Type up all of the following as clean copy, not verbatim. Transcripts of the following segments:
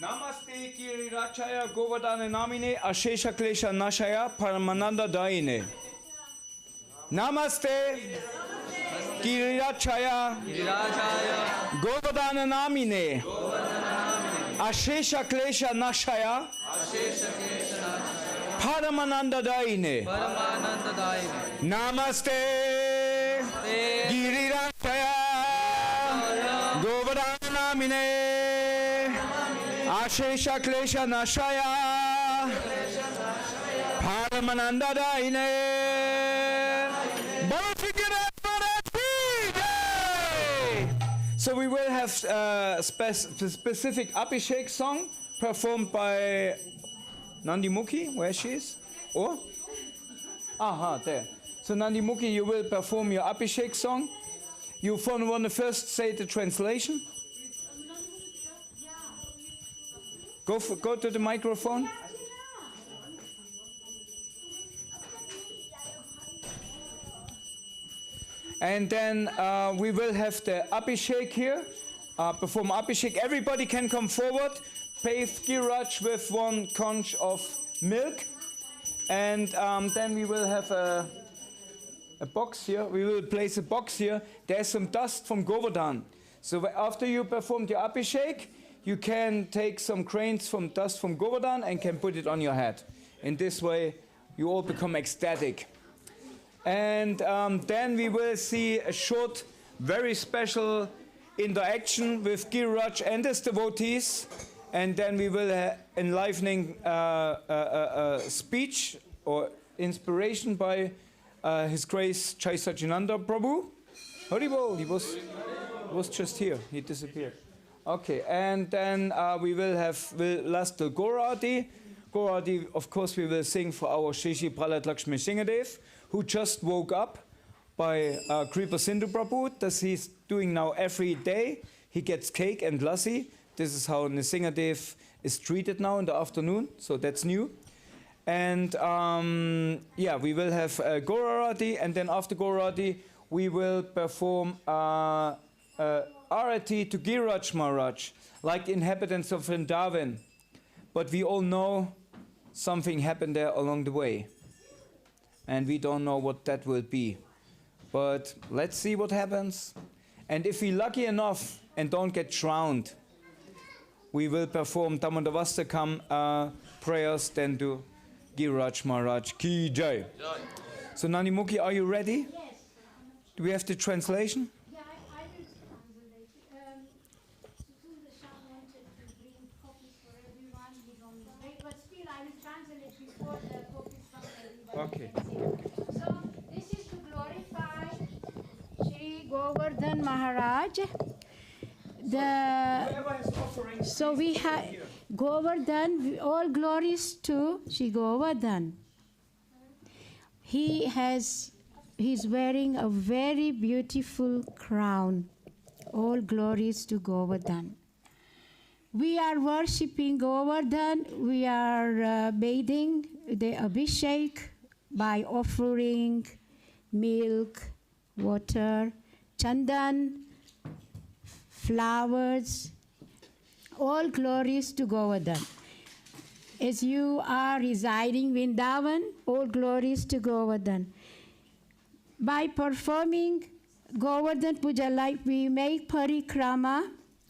Namaste Girirachaya Govardhan Namine Ashesha Klesha Nashaya Paramananda Daine. Namaste Girirachaya Govardhan Namine Ashesha Klesha Nashaya Paramananda Daine. Namaste Girirachaya Govardhan Namine Ashesha Klesha Nashaya Paramananda Daine. So we will have a specific Abhishek song performed by Nandi Mukhi, where she is? Or? Aha, there. So Nandi Mukhi, you will perform your Abhishek song. You want to first say the translation? Go to the microphone. And then we will have the Abhishek here. Perform Abhishek. Everybody can come forward. Pave Giraj with 1 conch of milk. And then we will have a box here. We will place a box here. There's some dust from Govardhan. So after you performed your Abhishek, you can take some grains from dust from Govardhan and can put it on your head. In this way, you all become ecstatic. And then we will see a short, very special interaction with Giriraj and his devotees. And then we will enlivening speech or inspiration by His Grace Chai Satchidananda Prabhu. Haribol, he was just here. He disappeared. Okay, and then we will have last the Gaurati. Gaurati, of course, we will sing for our Shri Prahlad Lakshmi Singhadev, who just woke up by Kripa Sindhu Prabhu. That he's doing now every day. He gets cake and lassi. This is how Nrsingadev is treated now in the afternoon, so that's new. And yeah, we will have Gaurati, and then after Gaurati, we will perform Arati to Giriraj Maharaj, like inhabitants of Vrindavan. But we all know something happened there along the way. And we don't know what that will be. But let's see what happens. And if we're lucky enough and don't get drowned, we will perform Damodavastakam prayers then to Giriraj Maharaj Ki Jai. So Nandi Mukhi, are you ready? Yes. Do we have the translation? Yeah, I will translate. Sundar Shah wanted to bring copies for everyone. He's on his way, but still I will translate before the copies come everybody. Okay. So this is to glorify Shri Govardhan Maharaj. So we have Govardhan, all glories to Shri Govardhan. He's wearing a very beautiful crown. All glories to Govardhan. We are worshipping Govardhan. We are bathing the Abhishek by offering milk, water, chandan, flowers. All glories to Govardhan. As you are residing Vrindavan, all glories to Govardhan. By performing Govardhan Puja, like we make parikrama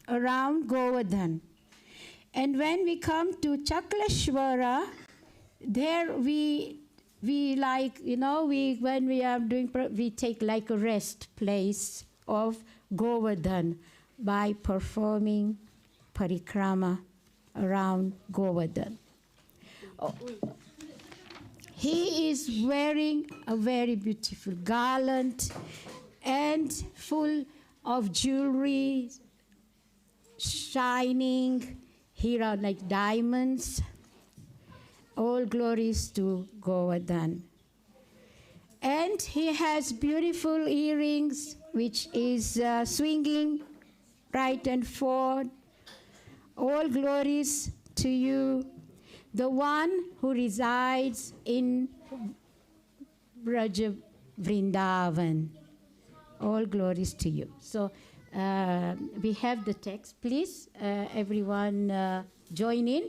around Govardhan. And when we come to Chakleshwara, there we like, when we are doing, we take like a rest place of Govardhan by performing parikrama around Govardhan. Oh. He is wearing a very beautiful garland and full of jewelry, shining here like diamonds. All glories to Govardhan. And he has beautiful earrings, which is swinging right and forward. All glories to you, the one who resides in Braja Vrindavan. All glories to you. So we have the text. Please, everyone join in.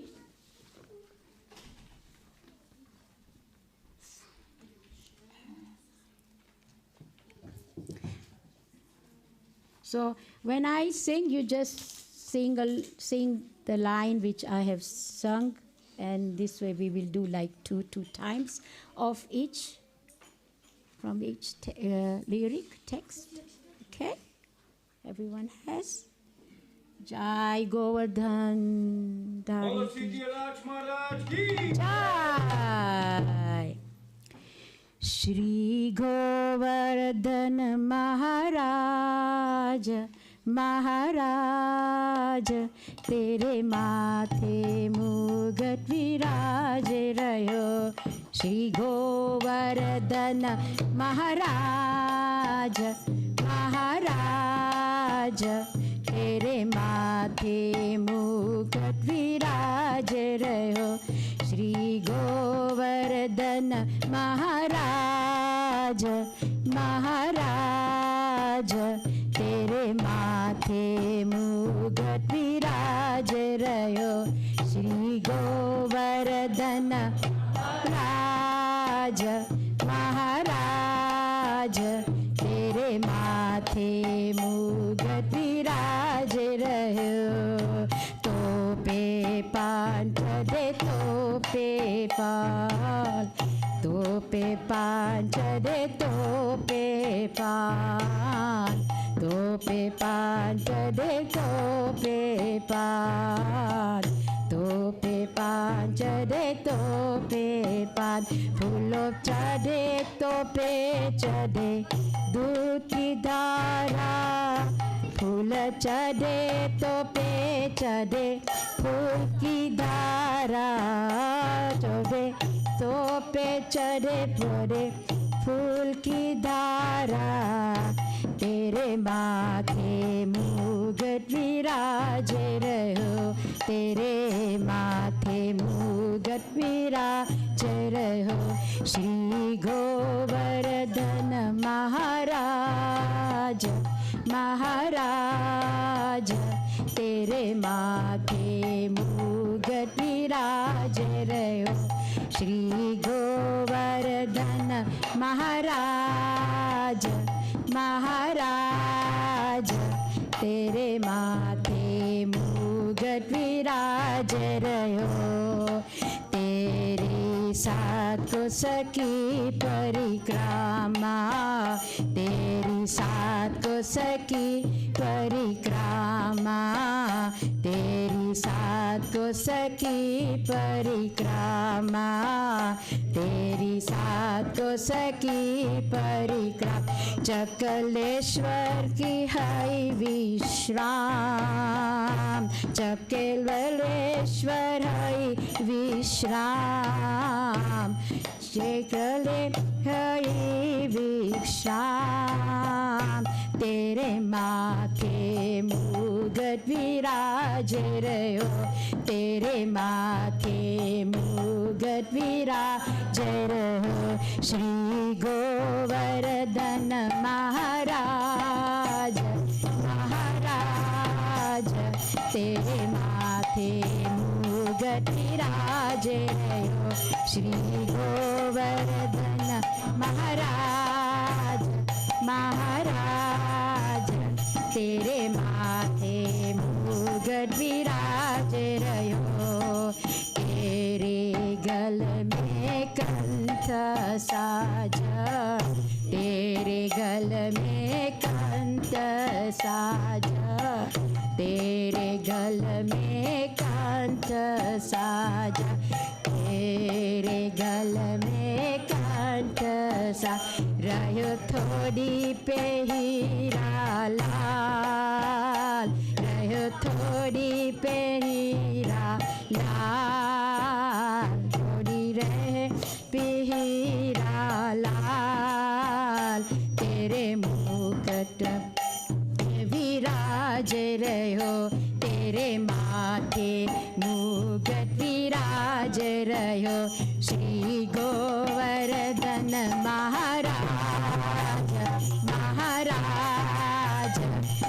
So when I sing, you just sing the line which I have sung, and this way we will do like two times of each, from each lyric text. Okay? Everyone has? Jai Govardhan Dari ki Jai. Shri Govardhan Maharaj, Maharaj, tere mathe mugat viraj rayo. Shri Govardhan Maharaj, Maharaj, tere mathe mugat viraj rayo. Shri Govardhan Maharaj, Maharaj, tere mathe mugat viraj rayo. Shri Govardhan Maharaj, Maharaj, tere mathe mugat viraj rayo. Tope panch de tope pal, tope panch de tope pal, tope panch de tope pal, tope panch de tope pal. Phulo chade tope chade दूध की धारा, फूल चढ़े तो पे चढ़े फूल की धारा, चढ़े तो पे चढ़े पड़े फूल की धारा. तेरे माथे मुगट विराज रहो, तेरे माथे मुगट विराज रहो. श्री गोवर्धन महाराज, महाराज, तेरे माथे मुगट विराज रहो. श्री गोवर्धन महाराज, महाराज, तेरे माथे मुगट विराज रहो. तेरे साथ को सकी परिक्रमा, तेरी साथ को सकी परिक्रमा, तेरी साथ को सकी परिक्रमा, तेरी साथ को सकी परिक्रमा. चकलेश्वर की है विश्राम, चकलेश्वर है विश्राम, चकले है विश्राम. तेरे माथे मुगट विराज रहो, तेरे माथे मुगट विराज रहो. श्री गोवर्धन महाराज, महाराज, तेरे माथे मुगट विराज रहो. श्री गोवर्धन महाराज, महाराज, तेरे माथे मुगट विराज रहो. तेरे गल में कंठ साजा, तेरे गल में कंठ साजा, तेरे गल में कंठ साजा, तेरे गल में कंठ सा. रहो थोड़ी पे हीरा लाल, रहो थोड़ी पे हीरा लाल, थोड़ी रहे पे हीरा लाल. तेरे मुकुट विराज रहो, तेरे माथे मुकुट विराज रहो. श्री गोवर्धन महाराज, महाराज,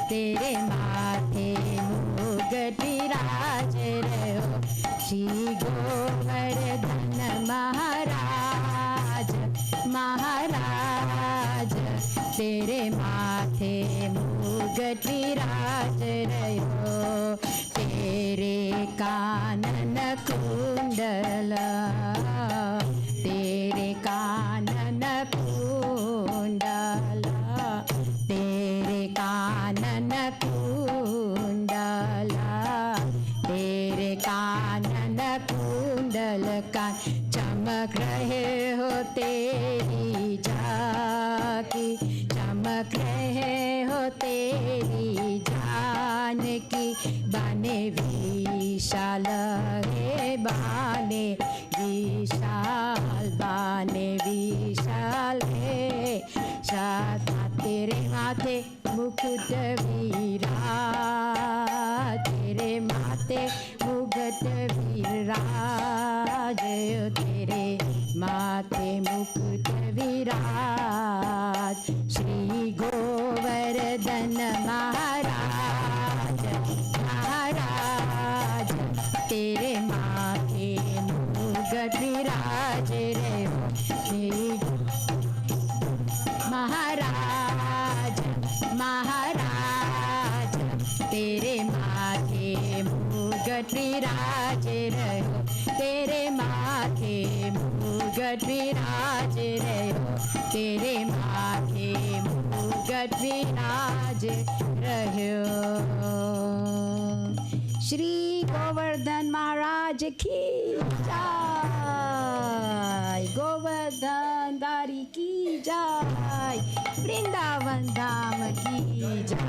तेरे माथे मुकुट विराज रहो श्री गोवर्धन महाराज महाराज तेरे माथे मुकुट विराज रहो तेरे कानन कुंडल तेरे कानन कुंडल तेरे कानन कुंडल तेरे कानन कुंडल का चमक रहे हो तेरी झांकी चमक रहे हो तेरी जान की बने विशाल रे बाने विशाल है शादा तेरे माथे मुकुट विराज तेरे माथे मुकुट विराज तेरे माथे मुकुट विराज श्री गोवर्धन महाराज महाराज तेरे माथे मुकुट विराज रे महाराज महाराज तेरे माथे मुकुट विराज रहो तेरे माथे मुकुट विराज रहो तेरे माथे मुकुट विराज रहो श्री गोवर्धन महाराज की जय गोवर्धन दारी की जय वृंदावन धाम की जय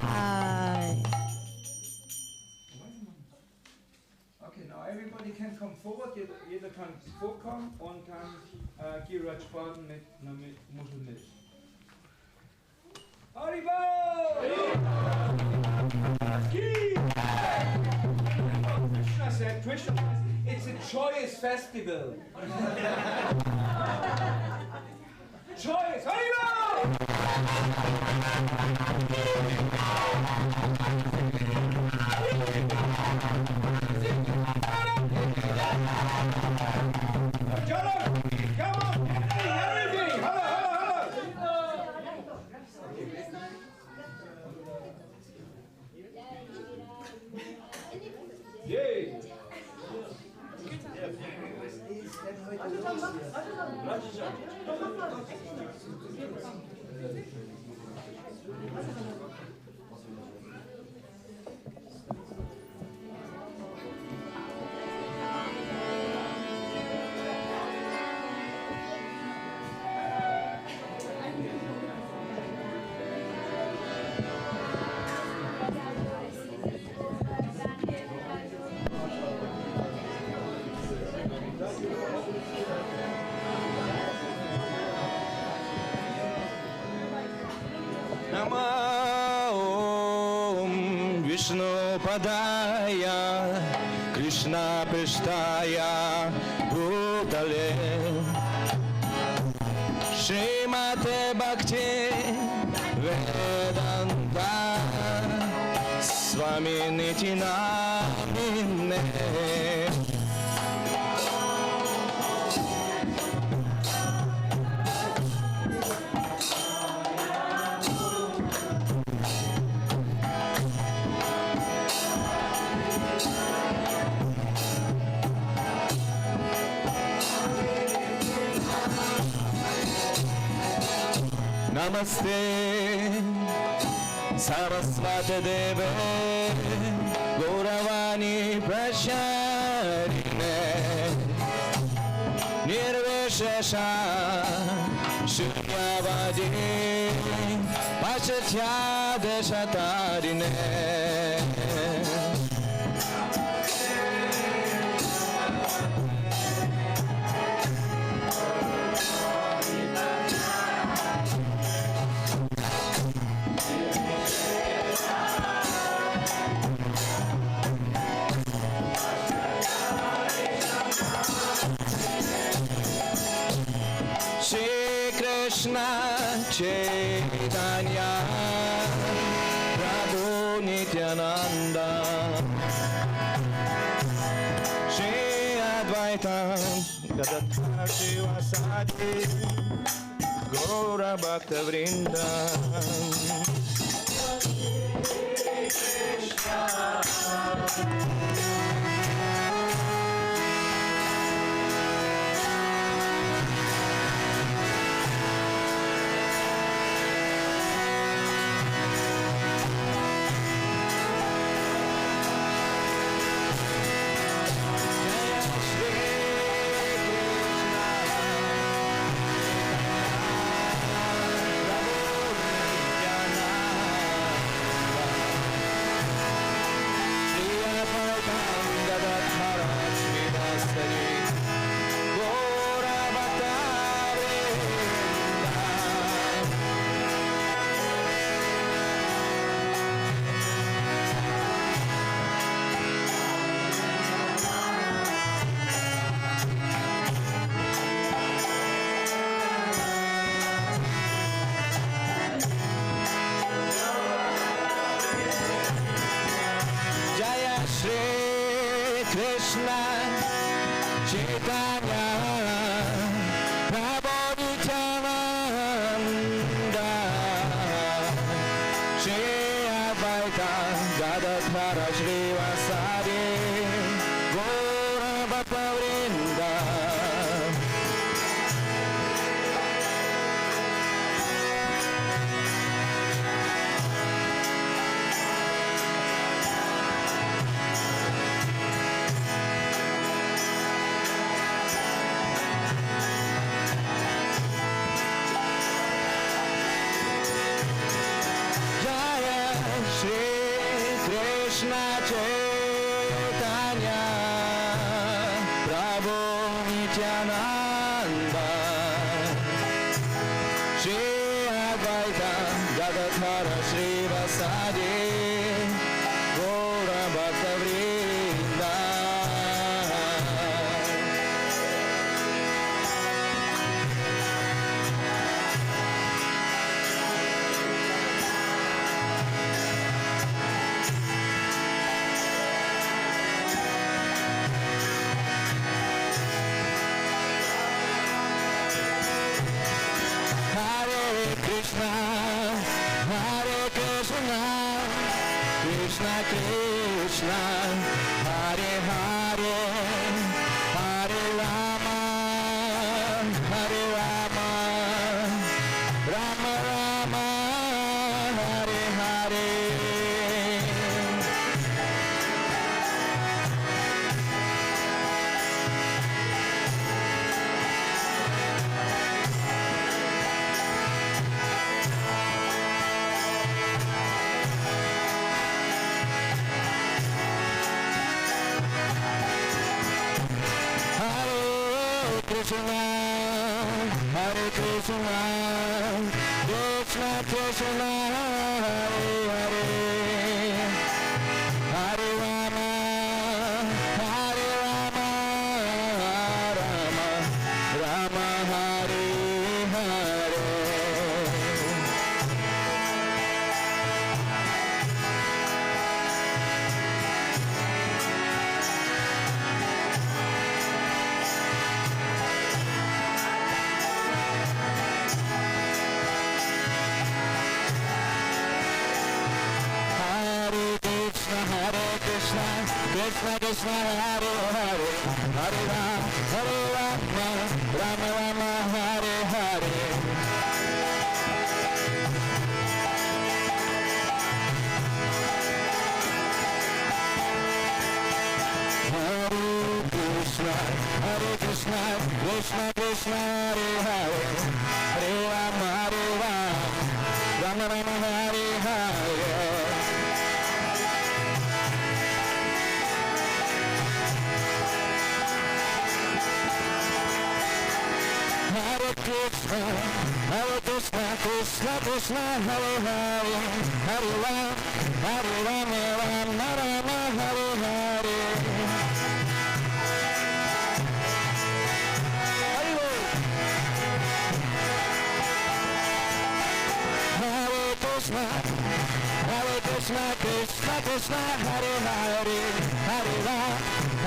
Okay, now everybody can come forward. Jeder kann vorkommen und kann Giraj baden mit Muschelmilch. Haribo! Krishna said, it's a joyous festival. Joyous! Haribo! Come on, everything! Hello! Yay! Padaya Krishna Prishtaya Bhutale Srimate Bhakti Vedanta Swami Niti Namine Namaste Saraswati Deve Gauravani Prasharine Nirvishesha Shunyavadi Pachatya Deshatarine Krishna Chaitanya Prabhu Gadadhara Srivasadi Gaura Bhakta Vrinda.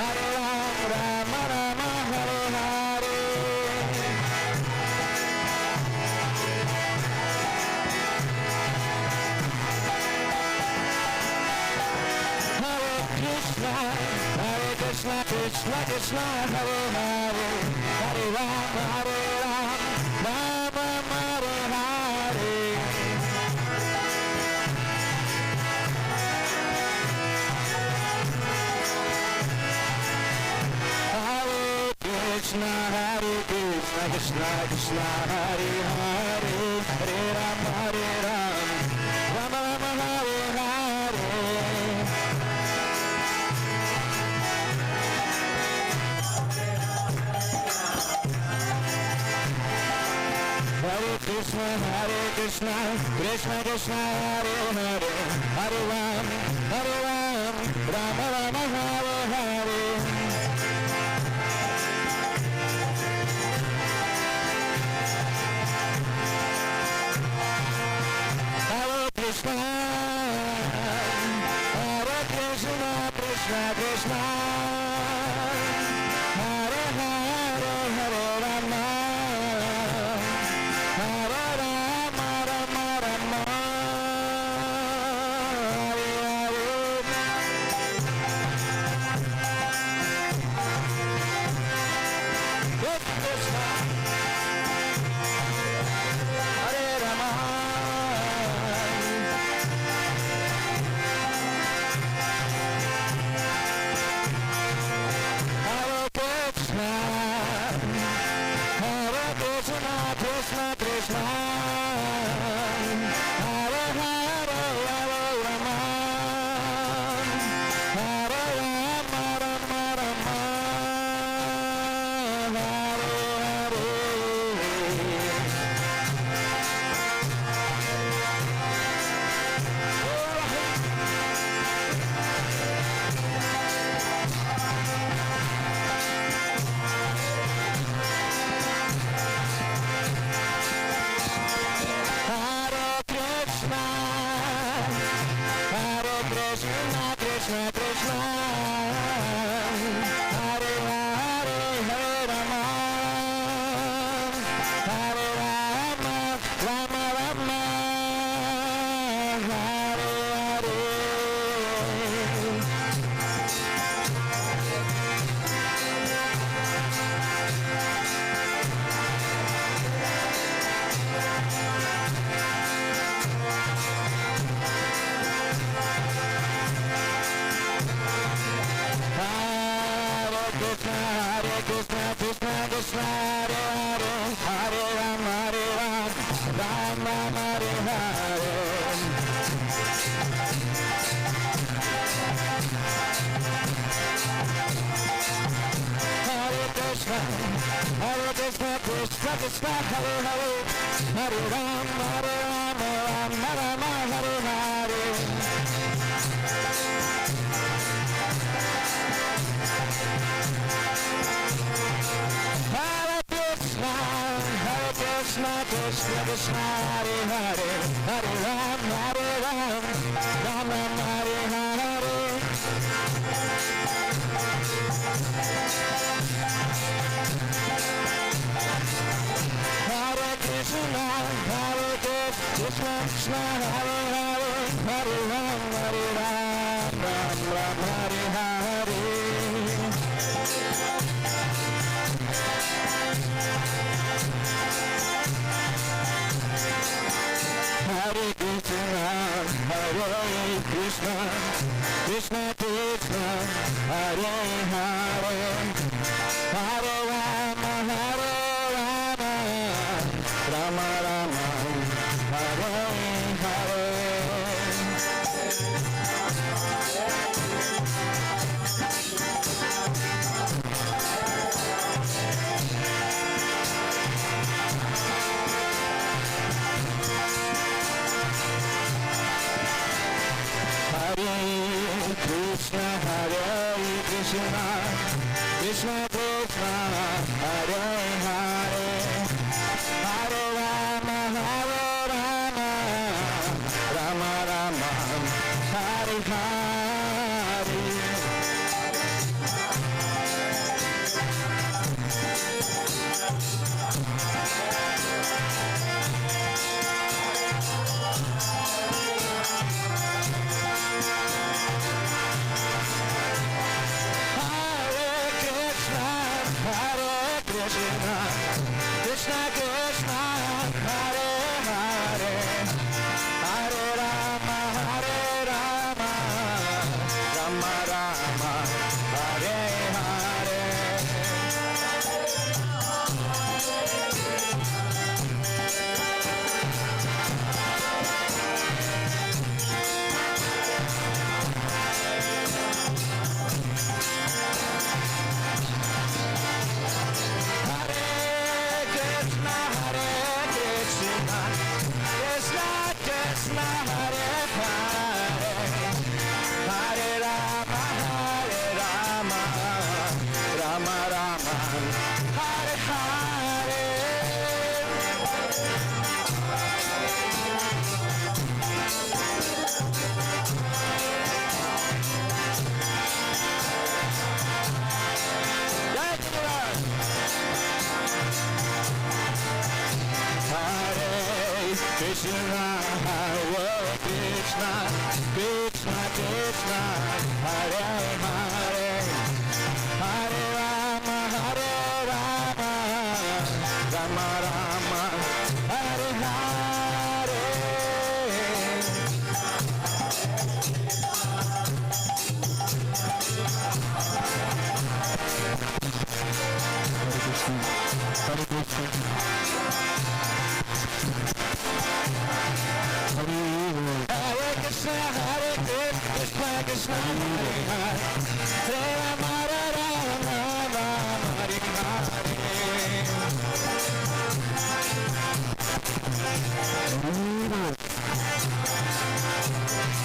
Hare Rama, Rama Rama, Hare Hare. Krishna, Krishna Krishna, Hare Hare, Hare Rama, Rama Hare Hare. Krishna, Hare Krishna, Krishna Krishna, Hare Hare, Hare Rama, Rama Rama, Hare Hare. Hare Krishna, Krishna Krishna, Hare Hare, Hare Ram, Rama Rama, Hare Hare. Krishna, Krishna Krishna, Hare Hare, Hare Rama, Rama Rama, Hare Hare. Krishna, Hare Rama. Krishna, Krishna, Hare Hare, Hare Rama, Hare Rama, Rama Rama, Hare Hare. Krishna, Krishna Krishna, Hare Hare, Hare Rama, Hare Rama, Rama Rama, Hare Hare. Hare Krishna, Krishna Krishna, Hare Hare, Hare Rama, Rama Hare Hare. Hare Krishna, Krishna Krishna, Hare Hare, Hare Rama, Rama Hare Hare. Krishna, Krishna Krishna, Hare Hare, Hare Rama, Rama Hare Hare. Hare Krishna, Krishna Krishna, Hare Hare, Hare Rama, Rama Hare Hare. Hare Krishna, Krishna Krishna, Hare Hare, Hare Rama, Rama Rama, Hare Hare. Krishna, Krishna Krishna, Hare Hare, Hare Rama, Rama Rama, Hare Hare. Hare Krishna, Krishna Krishna, Hare Hare, Hare Rama, Rama Rama, Hare Hare. Krishna, Hare Krishna, Krishna Krishna, Hare Hare, Hare Rama, Rama Rama, Hare Hare. Hare Krishna. Hare Krishna, Krishna, Hare Hare, Hare Rama, Rama, Hare Hare.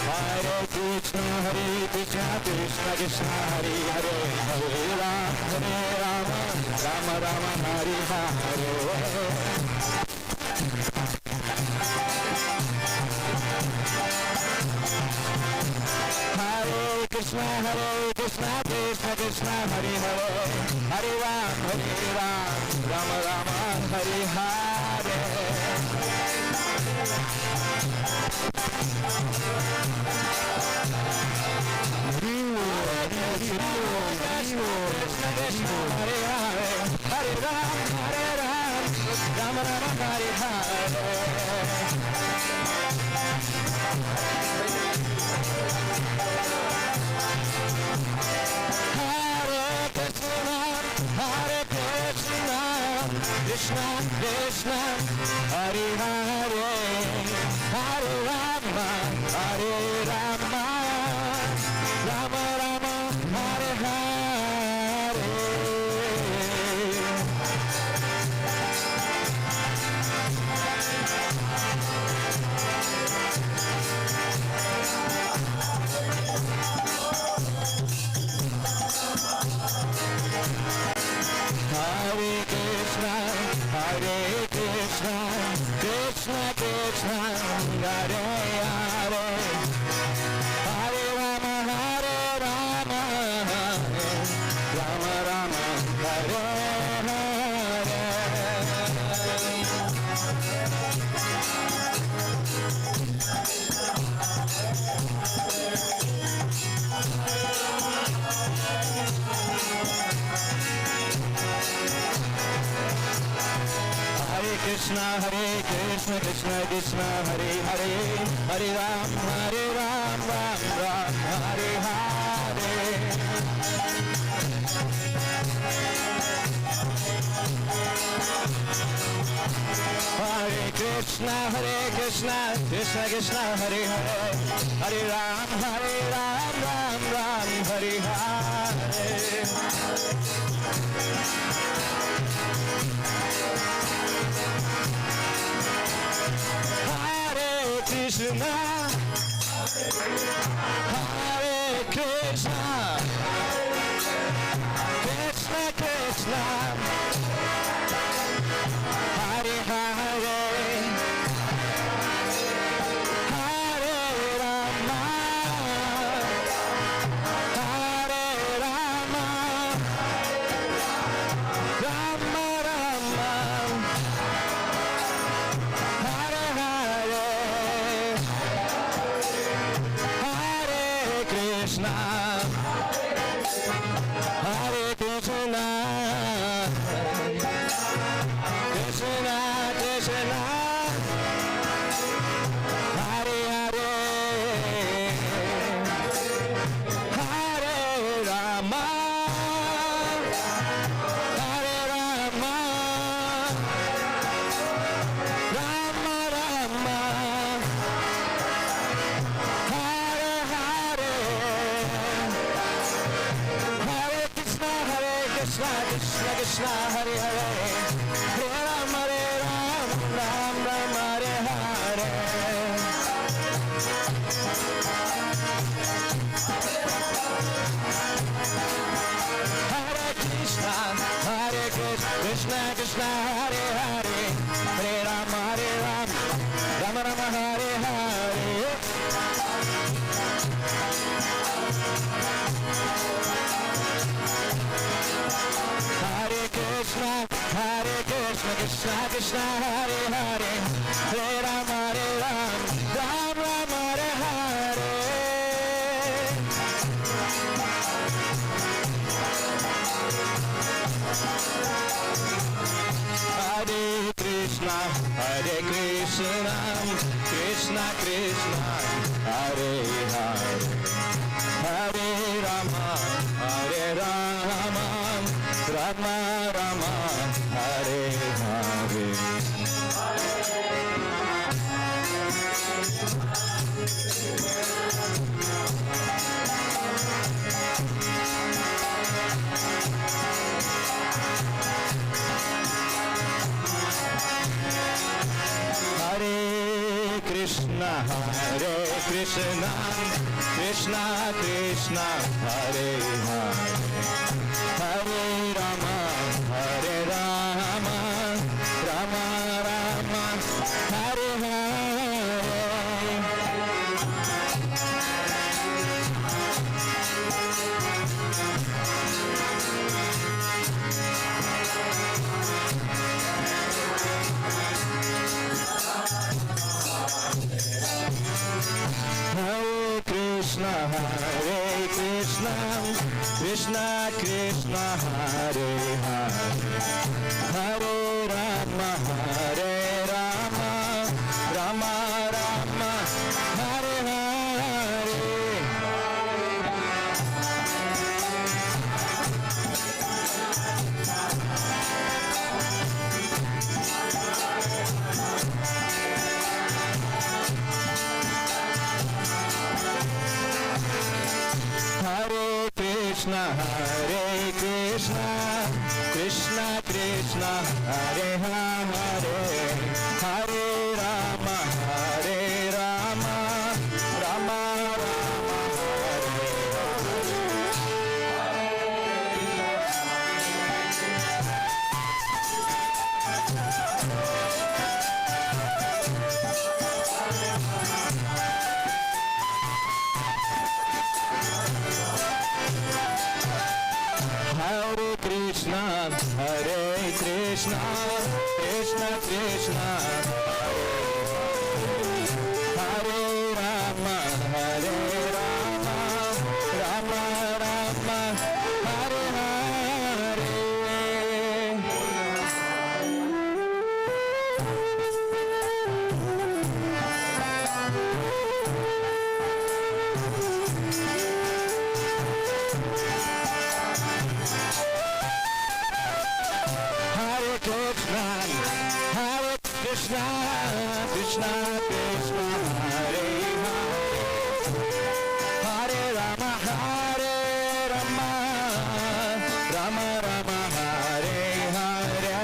Hare Krishna, Krishna Krishna, Hare Hare, Hare Rama, Rama Rama, Hare Hare. Krishna, Krishna Krishna, Hare Hare, Hare Rama, Rama Rama, Hare Hare. Krishna, Krishna, Hare Hare, Hare Rama, Rama Rama, Hare Hare. Krishna, Krishna, Hare Hare, Hare Rama, Rama Rama, Hare Hare. Hare Krishna, Krishna Krishna, Hare Hare, Hare Rama, Rama Rama, Hare Hare. Krishna, Krishna Krishna, Hare Hare, Hare Ram, Ram Ram, Hare Hare. Hare Krishna, Krishna Krishna, Hare Hare, Hare Ram, Ram Ram, Hare Hare. Krishna, Hare Krishna, Krishna Krishna, Hare Hare, Hare Rama, Rama Rama, Hare Hare. Krishna, Hare Krishna, Krishna, Krishna Krishna, Hare Hare, Hare Rama, Ram Ram, Hare Hare. Hare Krishna, Krishna Krishna, Hare Hare, Hare Rama, Rama Rama, Hare Hare. Hare Krishna, Krishna Krishna, Hare Hare, Hare Rama, Ram Rama, Hare Hare. Hare Krishna, Krishna Krishna, Hare Hare, Hare Rama, Rama Rama, Hare Hare. Hare Krishna, Krishna Krishna, Hare Hare, Hare Rama, Rama Rama, Hare Hare. Hare Krishna, Krishna Krishna, Hare Hare, Hare Rama, Rama Rama, Hare Hare. Hare Krishna, Krishna Krishna, Hare Hare, Hare Rama, Rama Rama, Hare Hare Krishna, Krishna Krishna, Hare Rama, Rama Rama, Hare Hare. Hare Krishna, Krishna Krishna, Hare Hare, Hare Rama, Rama Rama, Hare Hare.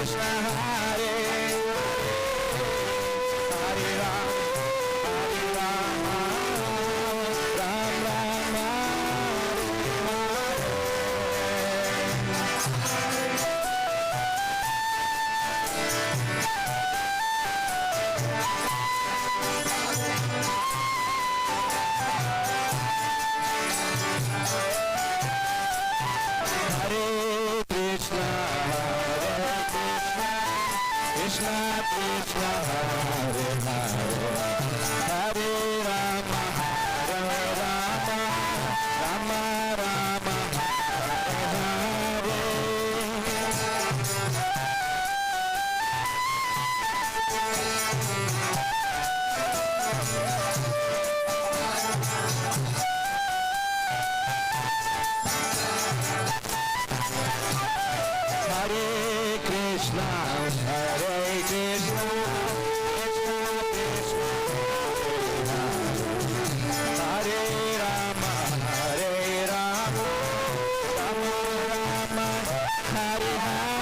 Krishna, Hare Hare Ram, Hare Rama, Ram Rama, Hare Krishna, Krishna Krishna, Hare Hare, Hare Rama, Hare Rama, Rama Rama, Hare Hare.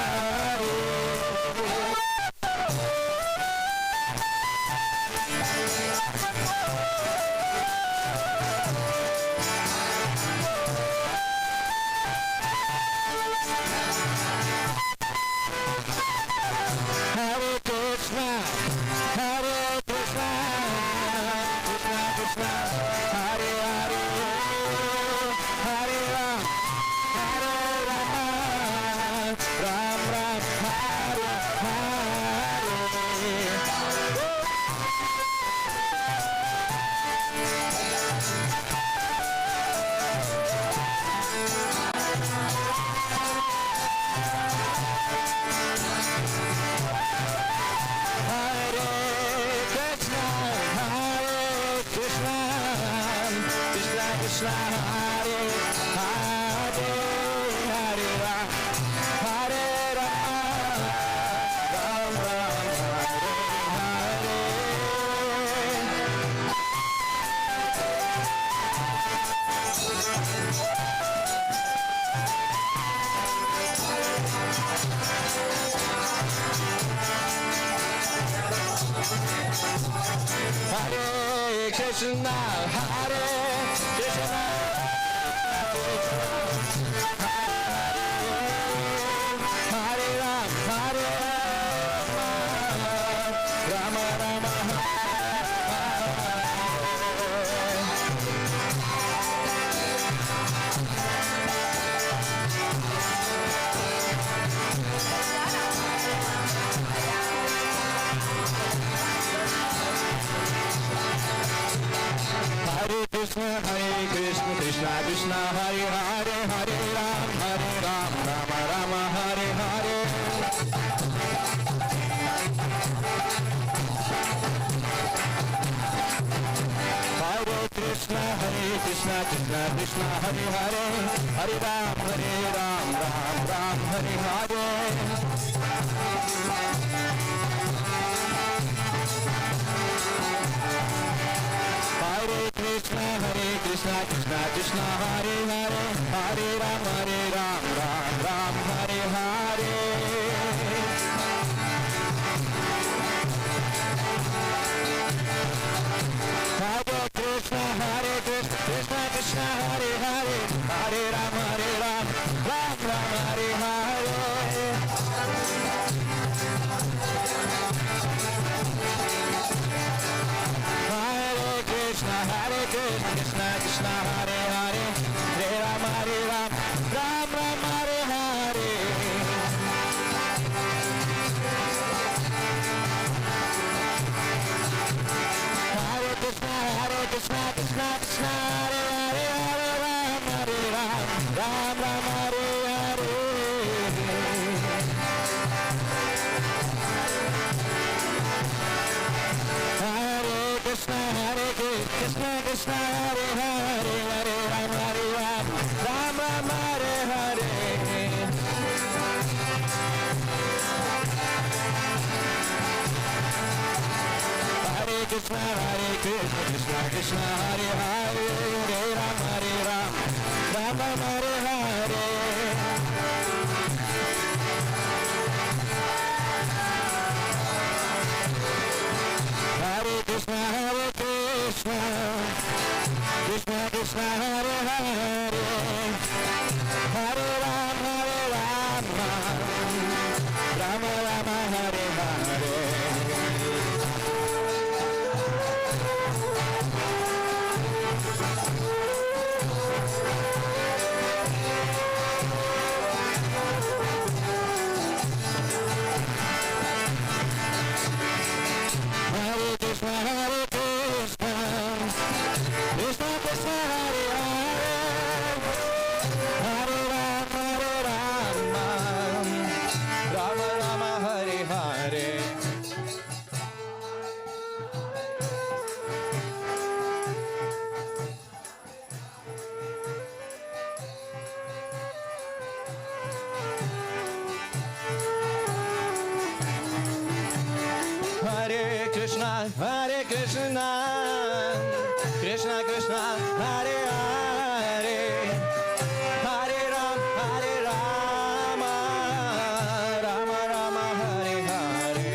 Hare Krishna, Hare Krishna, Krishna Krishna, Hare Rama, Hare Rama, Rama Rama, Hare Hare. Hare Krishna, Hare Krishna, Krishna Krishna, Hare Hare, Hare Ram, Hare Rama, Ram Ram, Hare Hare. Hare Krishna, Krishna Krishna, Hare Hare, Hare Ram, Hare Rama, Ram Ram, Hare Hare. Hare Krishna, Hare Krishna, Hare Ram, Hare Rama, Rama Rama, Hare Krishna, Krishna Krishna, Hare Hare, Hare Ram, Rama Rama, Hare Hare. Hare Krishna, Krishna Krishna, Hare Hare, Hare Ram, Ram Ram, Hare Hare. Hare Krishna, Krishna Krishna, Hare Hare, Hare Ram, Ram Ram, Hare Hare. Hare Krishna, Krishna Krishna, Hare Hare, Hare Ram, Ram Ram, Hare Hare. Hare Krishna, Krishna Krishna, Hare Hare, Hare Ram, Ram Ram, Hare Hare. Hare Krishna, Krishna Krishna, Hare Hare, Hare Ram, Ram Ram, Hare Hare. Hare Krishna, Krishna, Hare Hare, Hare Ram, Ram Ram, Hare Hare. Hare Krishna, Krishna, Hare Hare, Hare Ram, Ram Ram, Hare Hare. Krishna, Hare Hare, Hare Rama, Rama Rama, Hare Hare. Hare Krishna, Krishna Krishna, Hare Hare, Hare Rama, Rama Rama, Hare Hare.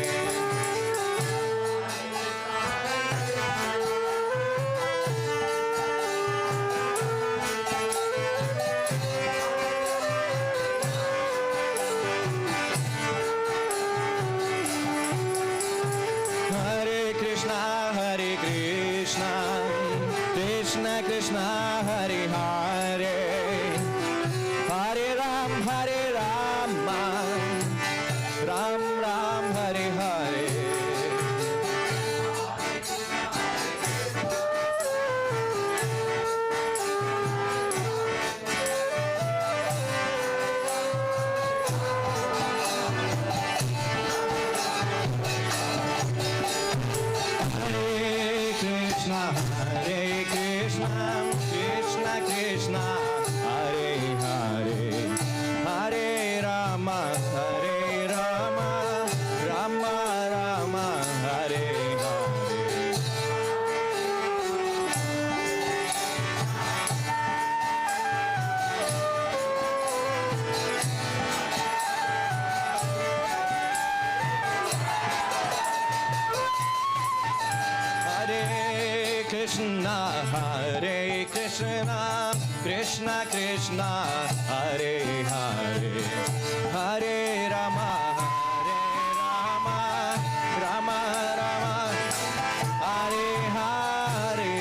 Hare Krishna, Krishna Krishna, Hare Hare, Hare Rama, Ram Ram, Hare Hare. Krishna Krishna, Hare Hare, Hare Rama, Rama Rama, Hare Hare. Hare Krishna, Krishna Krishna, Hare Hare, Hare Rama, Rama Rama, Hare Hare.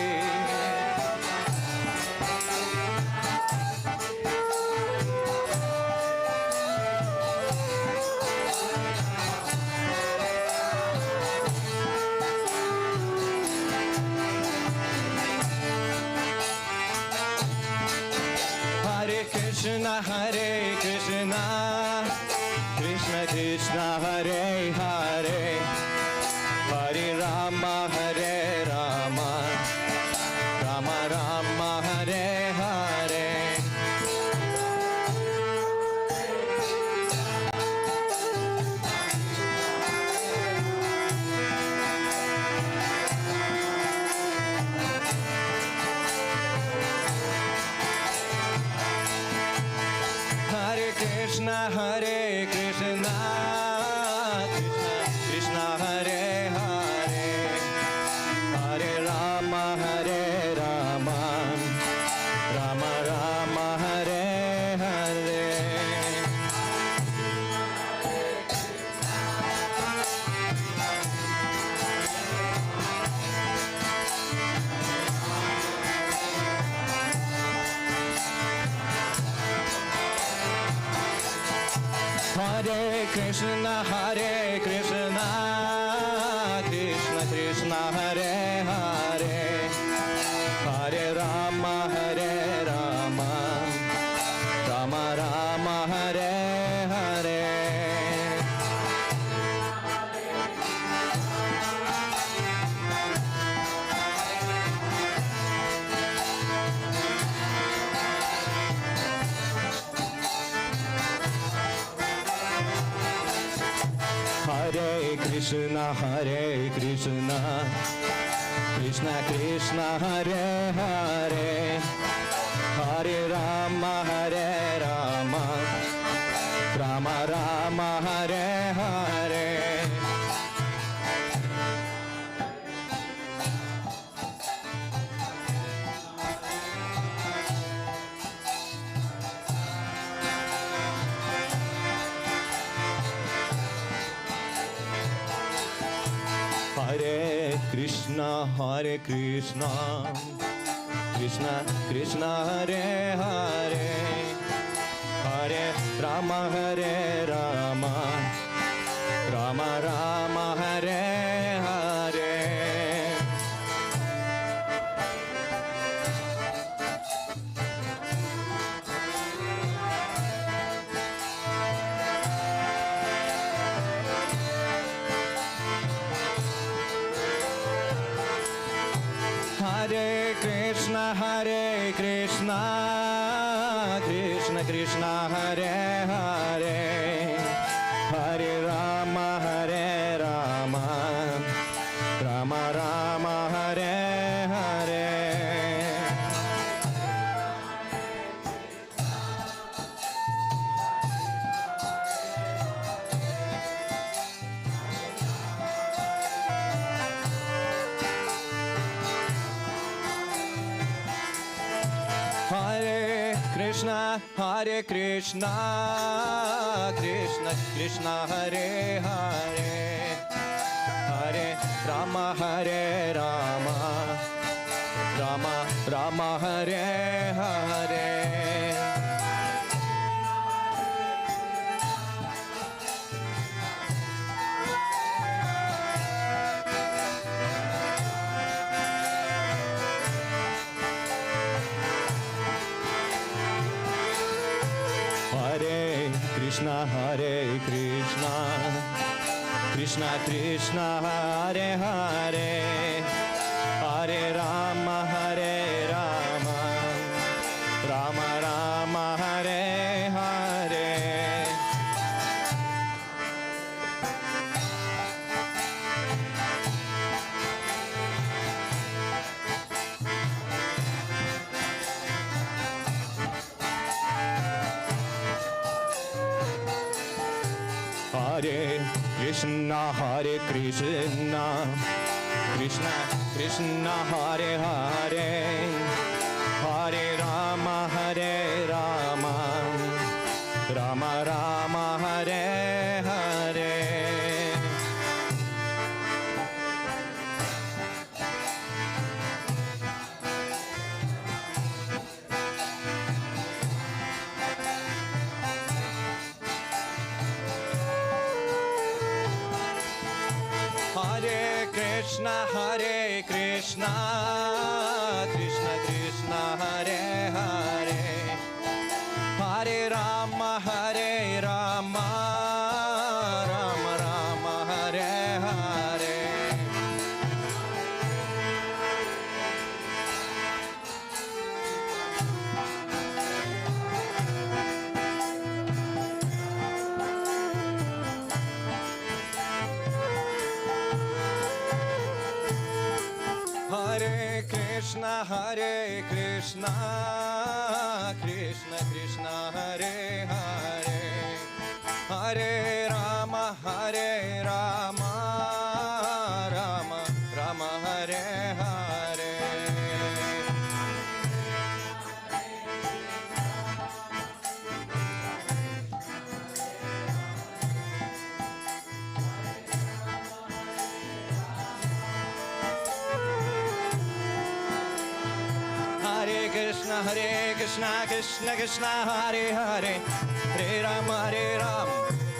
Krishna, Krishna Krishna, Hare Hare, Hare Rama, Rama Rama, Hare Hare. Krishna, Krishna Krishna, Hare Hare, Hare Rama, Rama Rama, Hare Hare. Hare Krishna, Krishna Krishna, Hare Hare, Hare Rama, Rama Rama, Hare Hare. Hare Krishna, Krishna Krishna, Hare Hare, Hare Rama, Rama Rama, Hare Hare. Hare Krishna, Krishna Krishna, Hare Hare, Hare Rama, Hare Rama, Rama Rama, Hare Hare. Hare Krishna, Krishna Krishna, Hare Hare, Hare Rama, Hare Rama, Rama Rama, Hare Hare. Hare Krishna, Krishna Krishna, Hare Hare, Hare Rama, Hare Rama, Rama Rama, Hare Hare. Hare Krishna, Krishna Krishna, Hare Hare, Hare Rama, Hare Rama, Rama Rama, Hare Hare. Hare Krishna, Hare Krishna, Krishna Krishna, Hare Hare, Hare Rama, Hare Rama, Rama Rama, Hare Hare. Hare Krishna, Krishna Krishna, Hare Hare, Hare Rama, Hare Rama, Rama Rama, Hare Hare. Hare Krishna, Krishna Krishna, Hare Hare, Hare Rama, Hare Rama, Rama Rama, Hare Hare. Hare Krishna, Krishna Krishna, Hare Hare, Hare Rama,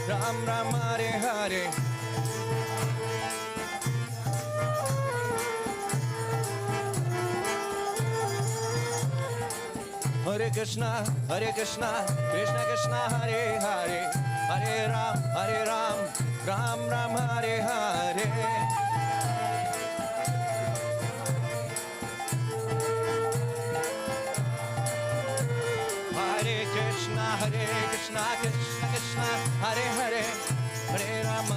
Ram Ram, Hare Hare. Hare Krishna, Krishna Krishna, Hare Hare, Hare Ram, Ram Ram, Hare Hare. Krishna, Krishna Krishna, Hare Hare, Hare Rama,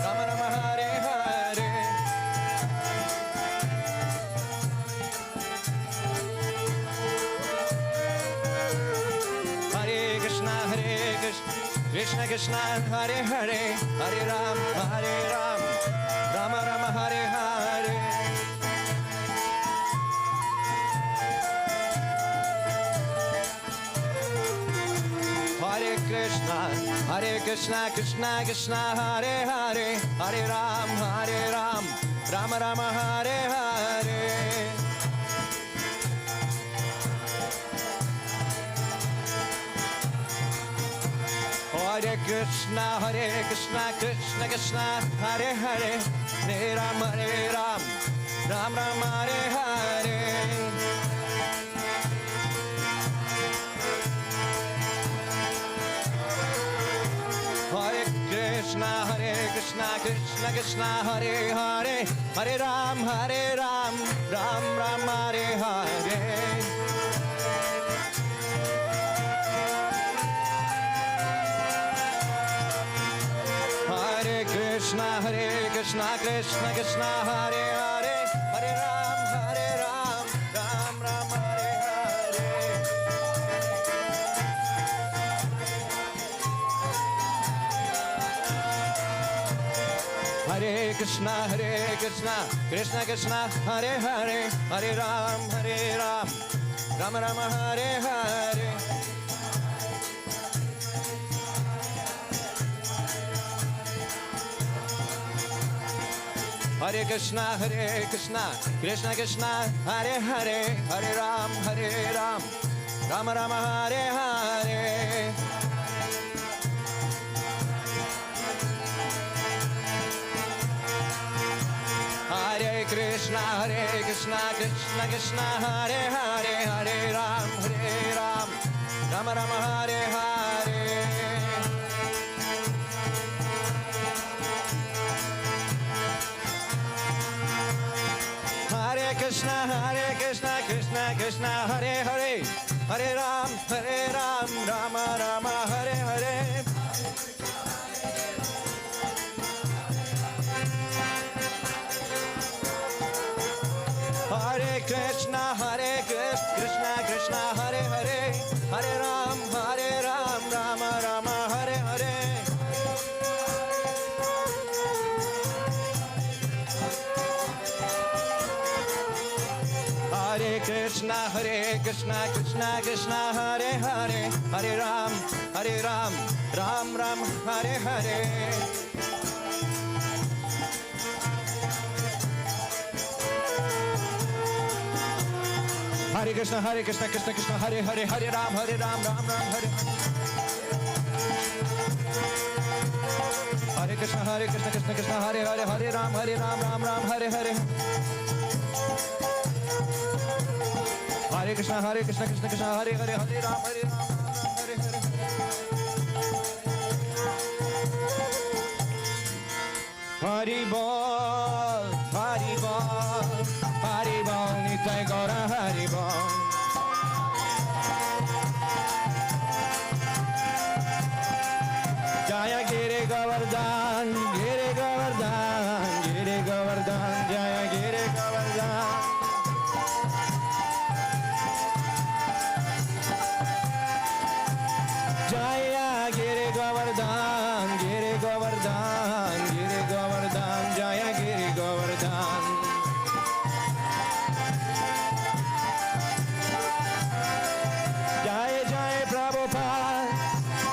Rama Rama, Hare Hare. Hare Krishna, Krishna Krishna, Hare Hare, Hare Ram, Rama Rama, Hare Hare. Hare Krishna, Hare Krishna, Krishna Krishna, Hare Hare, Hare Ram, Rama Rama, Hare Hare. Hare Krishna, Krishna Krishna, Hare Hare, Hare Ram, Ram Ram, Hare Hare. Hare Krishna, Krishna Krishna, Hare Hare, Hare Ram, Ram Ram, Hare Hare. Hare Krishna, Krishna Krishna, Hare Hare, Hare Ram, Ram Ram, Hare Hare. Hare Krishna, Krishna Krishna, Hare Hare, Hare Ram, Ram Ram, Hare Hare. Hare Krishna, Krishna Krishna, Hare Hare, Hare Ram, Ram Ram, Hare Hare. Hare Krishna, Krishna Krishna, Hare Hare, Hare Ram, Ram Ram, Hare Hare. Hare Krishna, Krishna Krishna, Hare Hare, Hare Ram, Rama Rama, Hare Hare. Hare Krishna, Krishna Krishna, Hare Hare, Hare Ram, Rama Rama, Hare Hare. Hare Krishna, Krishna Krishna, Hare Hare, Hare Ram, Ram Ram, Hare Hare. Hare Krishna, Krishna Krishna, Hare Hare, Hare Ram, Ram Ram, Hare Hare. Hare Krishna, Krishna Hare Hare, Hare Ram, Ram Ram, Hare Hare. Hare Krishna, Krishna Hare Hare, Hare Ram, Hare Hare. Hari Bol, Hari Bol, Hari Bol, Nitai Gaura Hari Bol. Jaya Giri Govardhan, Giri Govardhan, Giri Govardhan, Jaya Giri Govardhan. Jaya Giri Govardhan, Giri Govardhan, Giri Govardhan, Jaya Giri Govardhan. Jaya Jaya Prabhupada,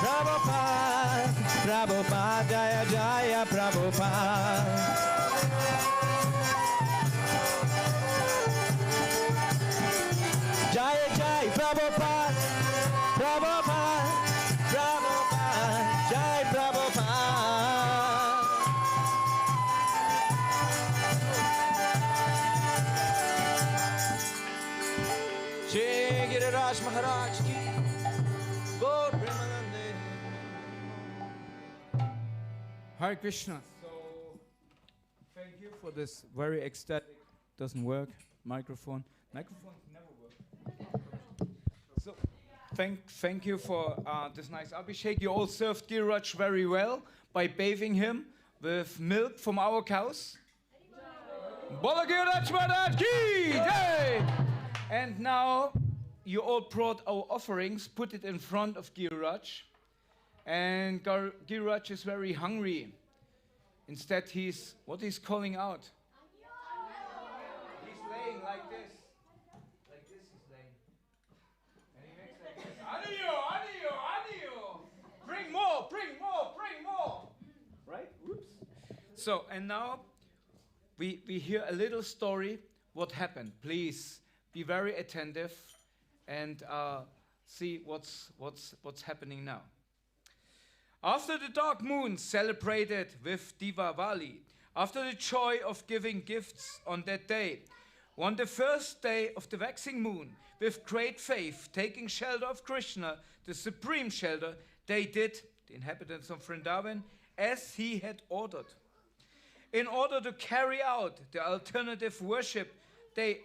Prabhupada, Prabhupada, Jaya Jaya Prabhupada. Jaya Jaya Prabhupada, Prabhupada, Prabhupada, Jai Prabhupada. Shri Giriraj Maharaj ki Gaur Premanande. Hare Krishna. So, thank you for this very ecstatic, doesn't work, microphone. Microphones never work. So, thank you for this nice Abhishek. You all served Giriraj very well by bathing him with milk from our cows. Bola Giriraj Maharaj ki jai! And now you all brought our offerings, put it in front of Giriraj. And Giriraj is very hungry. Instead, what he's calling out? He's laying like this. Like this he's laying. And he makes like this. Adiyo, adiyo, adiyo. Bring more. So, and now we hear a little story what happened. Please be very attentive and see what's happening now. After the dark moon celebrated with Diwali, after the joy of giving gifts on that day, on the first day of the waxing moon, with great faith, taking shelter of Krishna, the supreme shelter, they did, the inhabitants of Vrindavan, as he had ordered. In order to carry out the alternative worship, they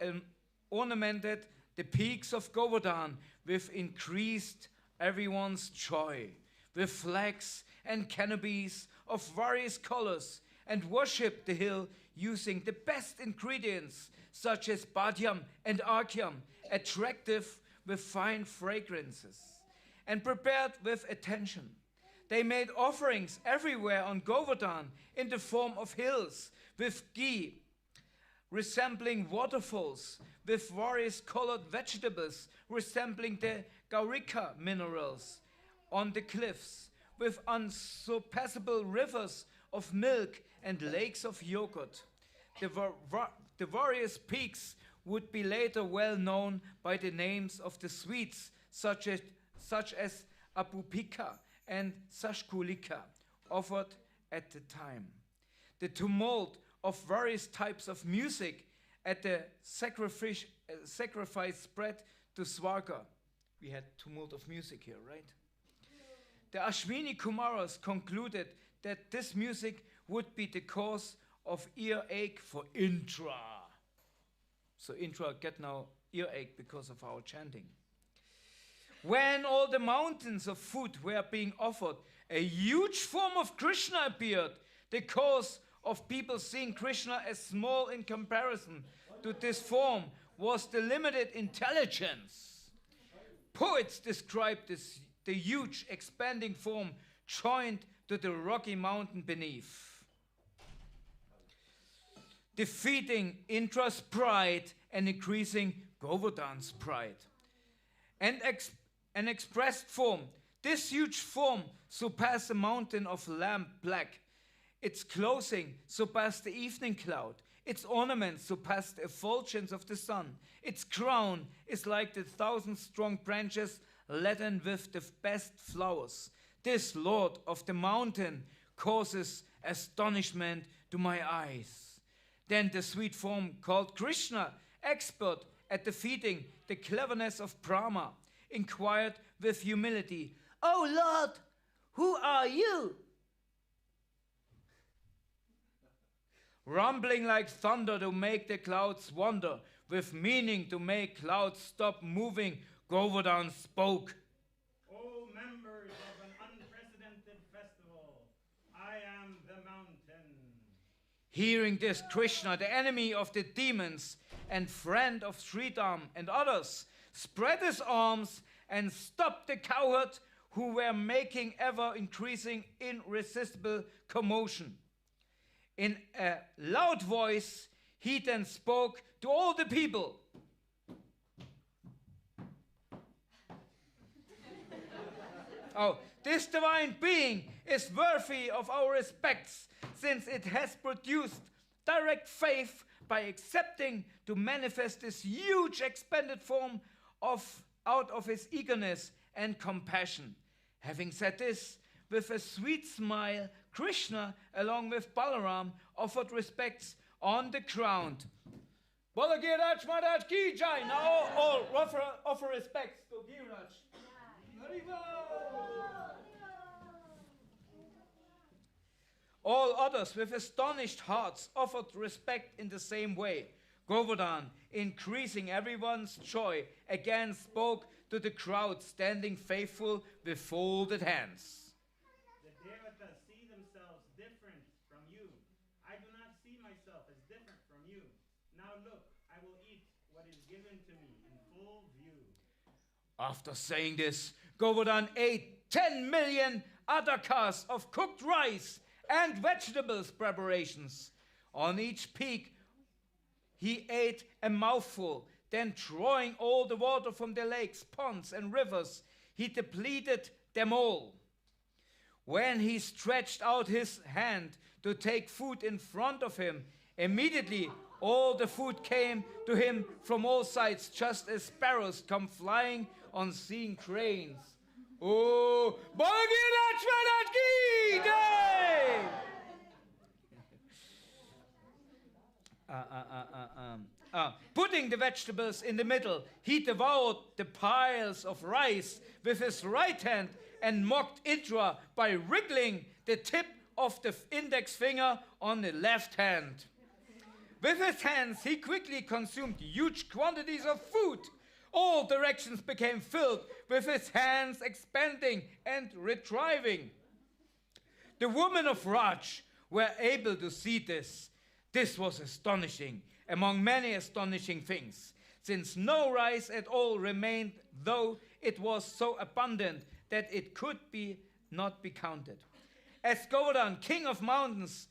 ornamented the peaks of Govardhan with increased everyone's joy, with flags and canopies of various colors, and worshipped the hill using the best ingredients, such as bhadyam and arkyam, attractive with fine fragrances, and prepared with attention. They made offerings everywhere on Govardhan in the form of hills, with ghee, resembling waterfalls, with various colored vegetables, resembling the gaurika minerals on the cliffs, with unsurpassable rivers of milk and lakes of yogurt. The various peaks would be later well known by the names of the sweets, such as apupika and sashkulika, offered at the time. The tumult of various types of music at the sacrifice spread to Svarga. We had tumult of music here, right? The Ashwini Kumaras concluded that this music would be the cause of earache for Indra. So Indra get now earache because of our chanting. When all the mountains of food were being offered, a huge form of Krishna appeared. The cause of people seeing Krishna as small in comparison to this form was the limited intelligence. Poets described the huge expanding form joined to the rocky mountain beneath, defeating Indra's pride and increasing Govardhan's pride. An expressed form, this huge form surpassed the mountain of lamp black. Its clothing surpassed the evening cloud. Its ornaments surpassed the effulgence of the sun. Its crown is like the 1,000-strong branches laden with the best flowers. This Lord of the mountain causes astonishment to my eyes. Then the sweet form called Krishna, expert at defeating the cleverness of Brahma, inquired with humility, "Oh Lord, who are you?" Rumbling like thunder to make the clouds wonder, with meaning to make clouds stop moving, Govardhan spoke. O members of an unprecedented festival, I am the mountain. Hearing this, Krishna, the enemy of the demons and friend of Sridham and others, spread his arms and stopped the cowherd who were making ever-increasing irresistible commotion. In a loud voice, he then spoke to all the people. Oh, this divine being is worthy of our respects, since it has produced direct faith by accepting to manifest this huge expanded form out of his eagerness and compassion. Having said this, with a sweet smile, Krishna, along with Balaram, offered respects on the ground. Bolo Giraj Maharaj ki jai. Now all offer respects to Giraj. All others with astonished hearts offered respect in the same way. Govardhan, increasing everyone's joy, again spoke to the crowd standing faithful with folded hands. The devatas see themselves different from you. I do not see myself as different from you. Now look, I will eat what is given to me in full view. After saying this, Govardhan ate 10 million adakas of cooked rice and vegetables preparations. On each peak, he ate a mouthful, then drawing all the water from the lakes, ponds, and rivers, he depleted them all. When he stretched out his hand to take food in front of him, immediately all the food came to him from all sides, just as sparrows come flying on seeing cranes. Oh, putting the vegetables in the middle, he devoured the piles of rice with his right hand and mocked Indra by wriggling the tip of the index finger on the left hand. With his hands, he quickly consumed huge quantities of food. All directions became filled with his hands expanding and retrieving. The women of Raj were able to see this. This was astonishing, among many astonishing things, since no rice at all remained, though it was so abundant that it could not be counted. As Govardhan, king of mountains,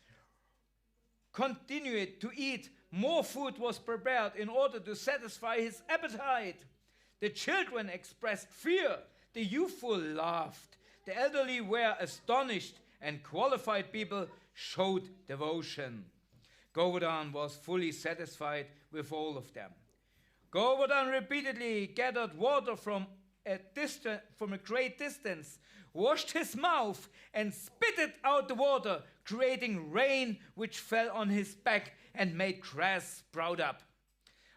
continued to eat, more food was prepared in order to satisfy his appetite. The children expressed fear, the youthful laughed, the elderly were astonished, and qualified people showed devotion. Govardhan was fully satisfied with all of them. Govardhan repeatedly gathered water from a great distance, washed his mouth, and spitted out the water, creating rain which fell on his back and made grass sprout up.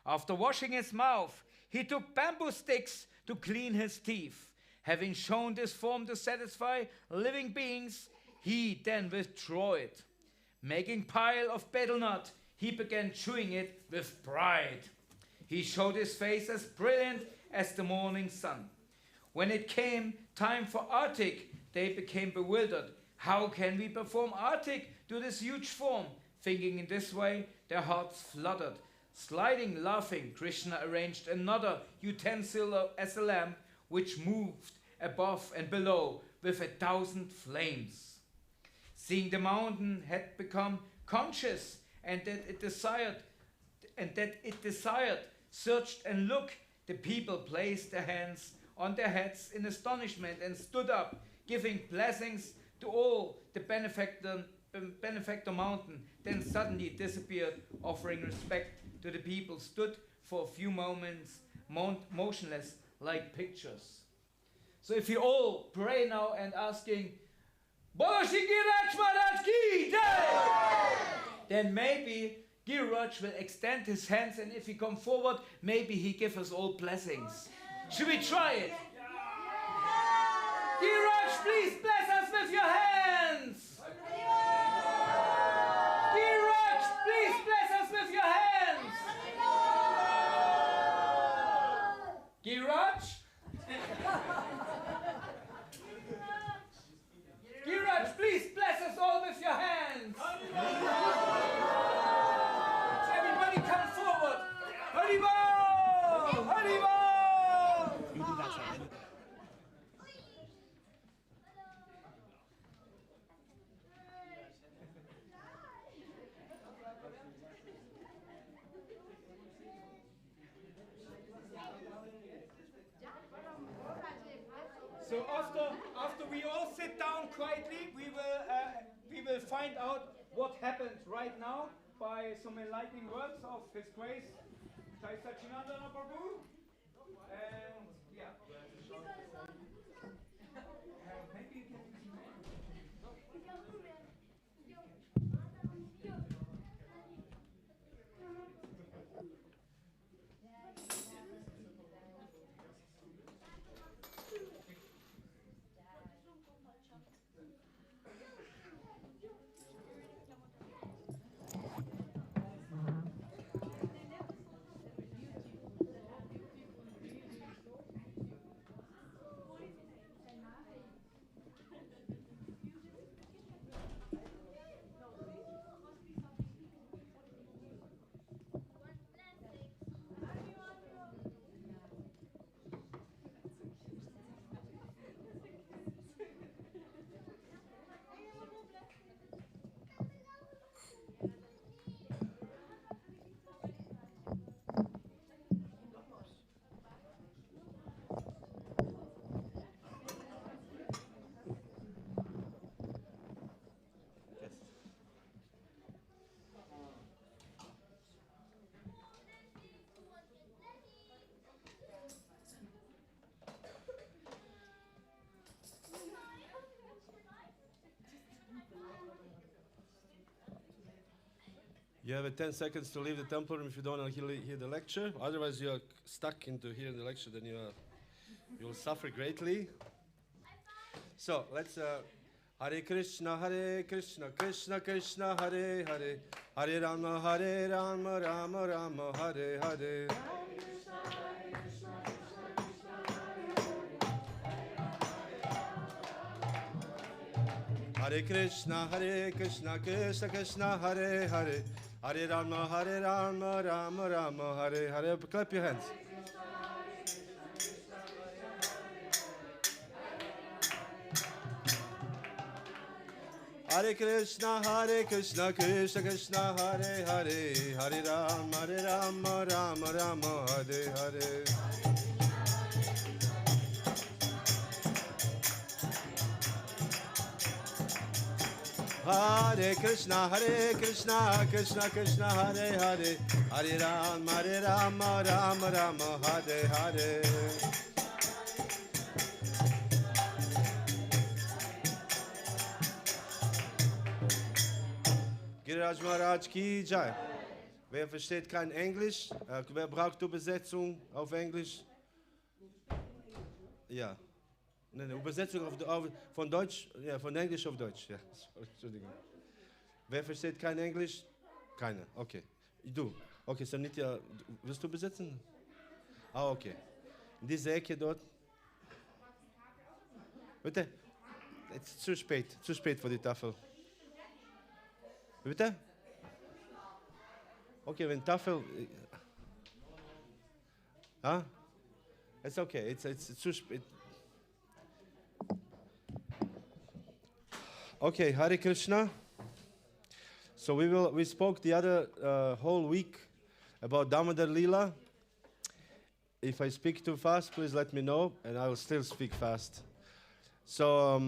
After washing his mouth, he took bamboo sticks to clean his teeth. Having shown this form to satisfy living beings, he then withdrew it. Making pile of betel nut, he began chewing it with pride. He showed his face as brilliant as the morning sun. When it came time for Artik, they became bewildered. How can we perform Artik to this huge form? Thinking in this way, their hearts fluttered. Sliding, laughing, Krishna arranged another utensil as a lamp, which moved above and below with 1,000 flames. Seeing the mountain had become conscious and that it desired, searched and looked, the people placed their hands on their heads in astonishment and stood up, giving blessings to all. The benefactor mountain then suddenly disappeared, offering respect to the people, stood for a few moments motionless like pictures. So if you all pray now and asking, Bolo Shri Giraj Maharaj Ki Jai! Then maybe Giraj will extend his hands, and if he come forward, maybe he give us all blessings. Should we try it? Giraj, please bless us with your hands! Giraj, please bless us with your hands! Giraj? Giraj, please bless us all with your hands! So everybody come forward! Haribol! Haribol! So after we all sit down quietly, we will find out what happened right now by some enlightening words of His Grace, Jai Sachinandana Prabhu. And yeah. Maybe you can. You have 10 seconds to leave the temple room if you don't want to hear the lecture. Otherwise, you are stuck into hearing the lecture, then you will suffer greatly. So let's Hare Krishna, Krishna Krishna, Hare Hare, Hare Rama, Rama Rama, Hare Hare. Hare Krishna, Krishna Krishna, Hare Hare, Hare Rama, Rama Rama, Hare Hare. Clap your hands. Hare Krishna, Krishna Krishna, Hare Hare, Hare Rama, Rama Rama, Hare Hare. Hare Krishna, Krishna Krishna, Hare Hare, Hare Rama, Rama Rama, Hare Hare. Giriraj Maharaj ki Jai. Wer versteht kein Englisch? Wer braucht Übersetzung auf Englisch? Ja. Nein, Übersetzung von Deutsch, ja, von Englisch auf Deutsch. Ja, sorry, Entschuldigung. Wer versteht kein Englisch? Keiner. Okay. Du. Okay, Sanitya, wirst du übersetzen? Ah, okay. In dieser Ecke dort. Bitte? Es ist zu spät für die Tafel. Bitte? Okay, wenn Tafel. Ah? It's okay. It's too spät. Okay, Hare Krishna. So we spoke the other whole week about Damodar Lila. If I speak too fast, please let me know, and I will still speak fast. So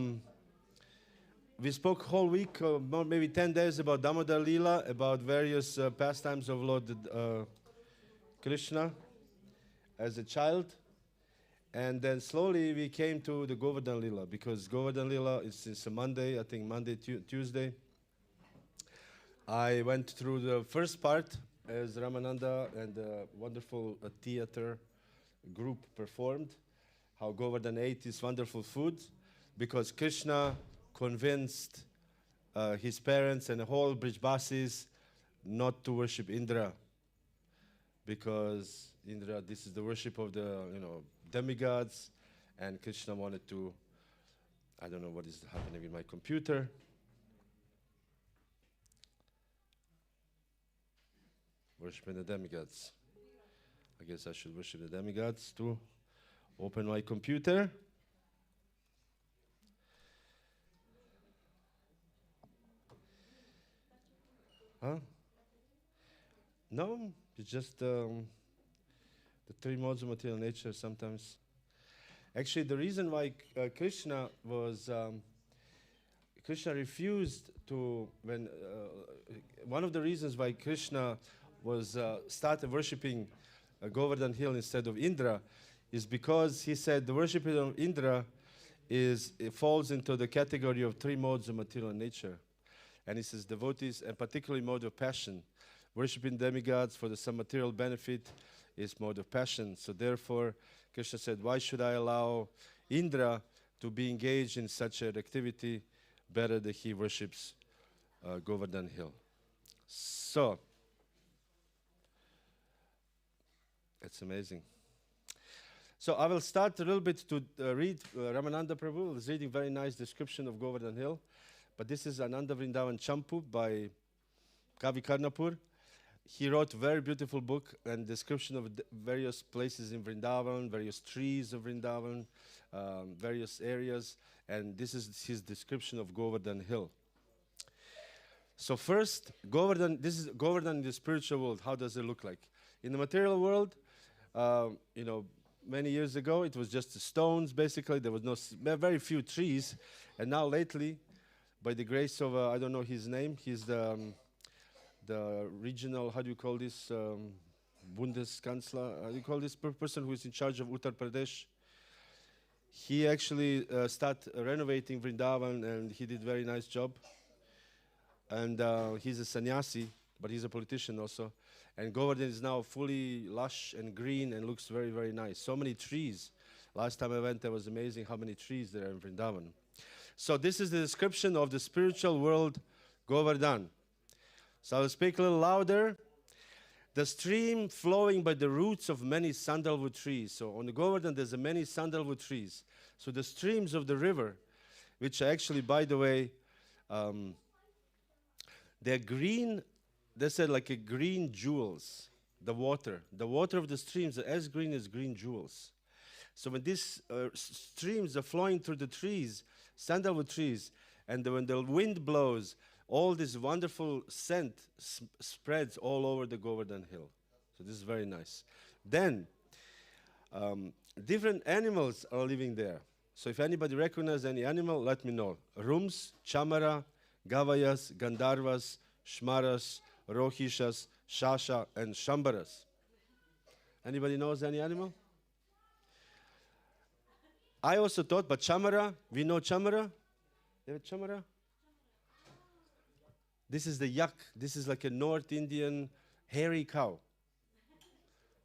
we spoke whole week, maybe 10 days about Damodar Lila, about various pastimes of Lord Krishna as a child. And then slowly we came to the Govardhan Lila, because Govardhan Lila is a Monday, I think Monday, Tuesday. I went through the first part as Ramananda and the wonderful theater group performed, how Govardhan ate his wonderful food, because Krishna convinced his parents and the whole Brijbasis not to worship Indra, because Indra, this is the worship of the demigods, and Krishna wanted to, I don't know what is happening with my computer. Worshiping the demigods. I guess I should worship the demigods to open my computer. Huh? No, it's just the three modes of material nature sometimes. Actually, the reason why Krishna refused to, one of the reasons why Krishna started worshipping Govardhan Hill instead of Indra is because he said the worshiping of Indra falls into the category of three modes of material nature. And he says devotees, and particularly mode of passion, worshipping demigods for some material benefit is mode of passion. So therefore, Krishna said, why should I allow Indra to be engaged in such an activity? Better that he worships Govardhan Hill. So, it's amazing. So I will start a little bit to read. Ramananda Prabhu is reading very nice description of Govardhan Hill. But this is Ananda Vrindavan Champu by Kavi Karnapur. He wrote a very beautiful book and description of various places in Vrindavan, various trees of Vrindavan, various areas. And this is his description of Govardhan Hill. So first, this is Govardhan in the spiritual world. How does it look like? In the material world, many years ago, it was just stones, basically. There was very few trees. And now lately, by the grace of, I don't know his name, he's the regional, how do you call this, Bundeskanzler, how do you call this person who is in charge of Uttar Pradesh? He actually started renovating Vrindavan, and he did a very nice job. And he's a sannyasi, but he's a politician also. And Govardhan is now fully lush and green and looks very, very nice. So many trees. Last time I went, it was amazing how many trees there are in Vrindavan. So this is the description of the spiritual world, Govardhan. So I'll speak a little louder. The stream flowing by the roots of many sandalwood trees. So on the Govardhan, there's many sandalwood trees. So the streams of the river, which are actually, by the way, they're green. They said like a green jewels. The water of the streams are as green as green jewels. So when these streams are flowing through the trees, sandalwood trees, and when the wind blows, all this wonderful scent spreads all over the Govardhan hill. So this is very nice. Then, different animals are living there. So if anybody recognizes any animal, let me know. Rums, Chamara, Gavayas, Gandharvas, Shmaras, Rohishas, Shasha, and Shambaras. Anybody knows any animal? I also thought, but Chamara, we know Chamara? You have Chamara? This is the yak. This is like a North Indian hairy cow.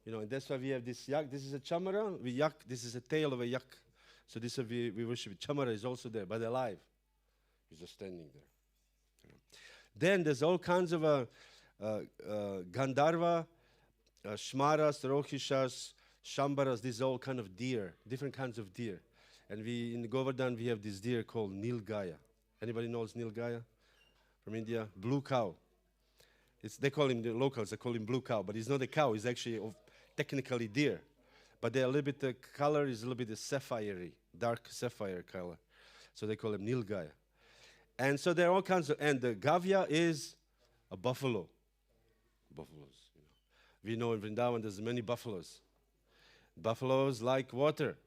You know, and that's why we have this yak. This is a Chamara. We yak. This is a tail of a yak. So this is we worship. Chamara is also there, but alive. He's just standing there. Then there's all kinds of Gandharva, Shmaras, Rohishas, Shambaras. These are all kind of deer, different kinds of deer. And in Govardhan, we have this deer called Nilgaya. Anybody knows Nilgaya from India? Blue cow. They call him, the locals, they call him blue cow, but he's not a cow. He's actually technically deer. But they're a little bit, the color is a little bit sapphire-y, dark sapphire color. So they call him Nilgaya. And so there are all kinds of, and the Gavya is a buffalo. Buffaloes, you know. We know in Vrindavan there's many buffaloes. Buffaloes like water.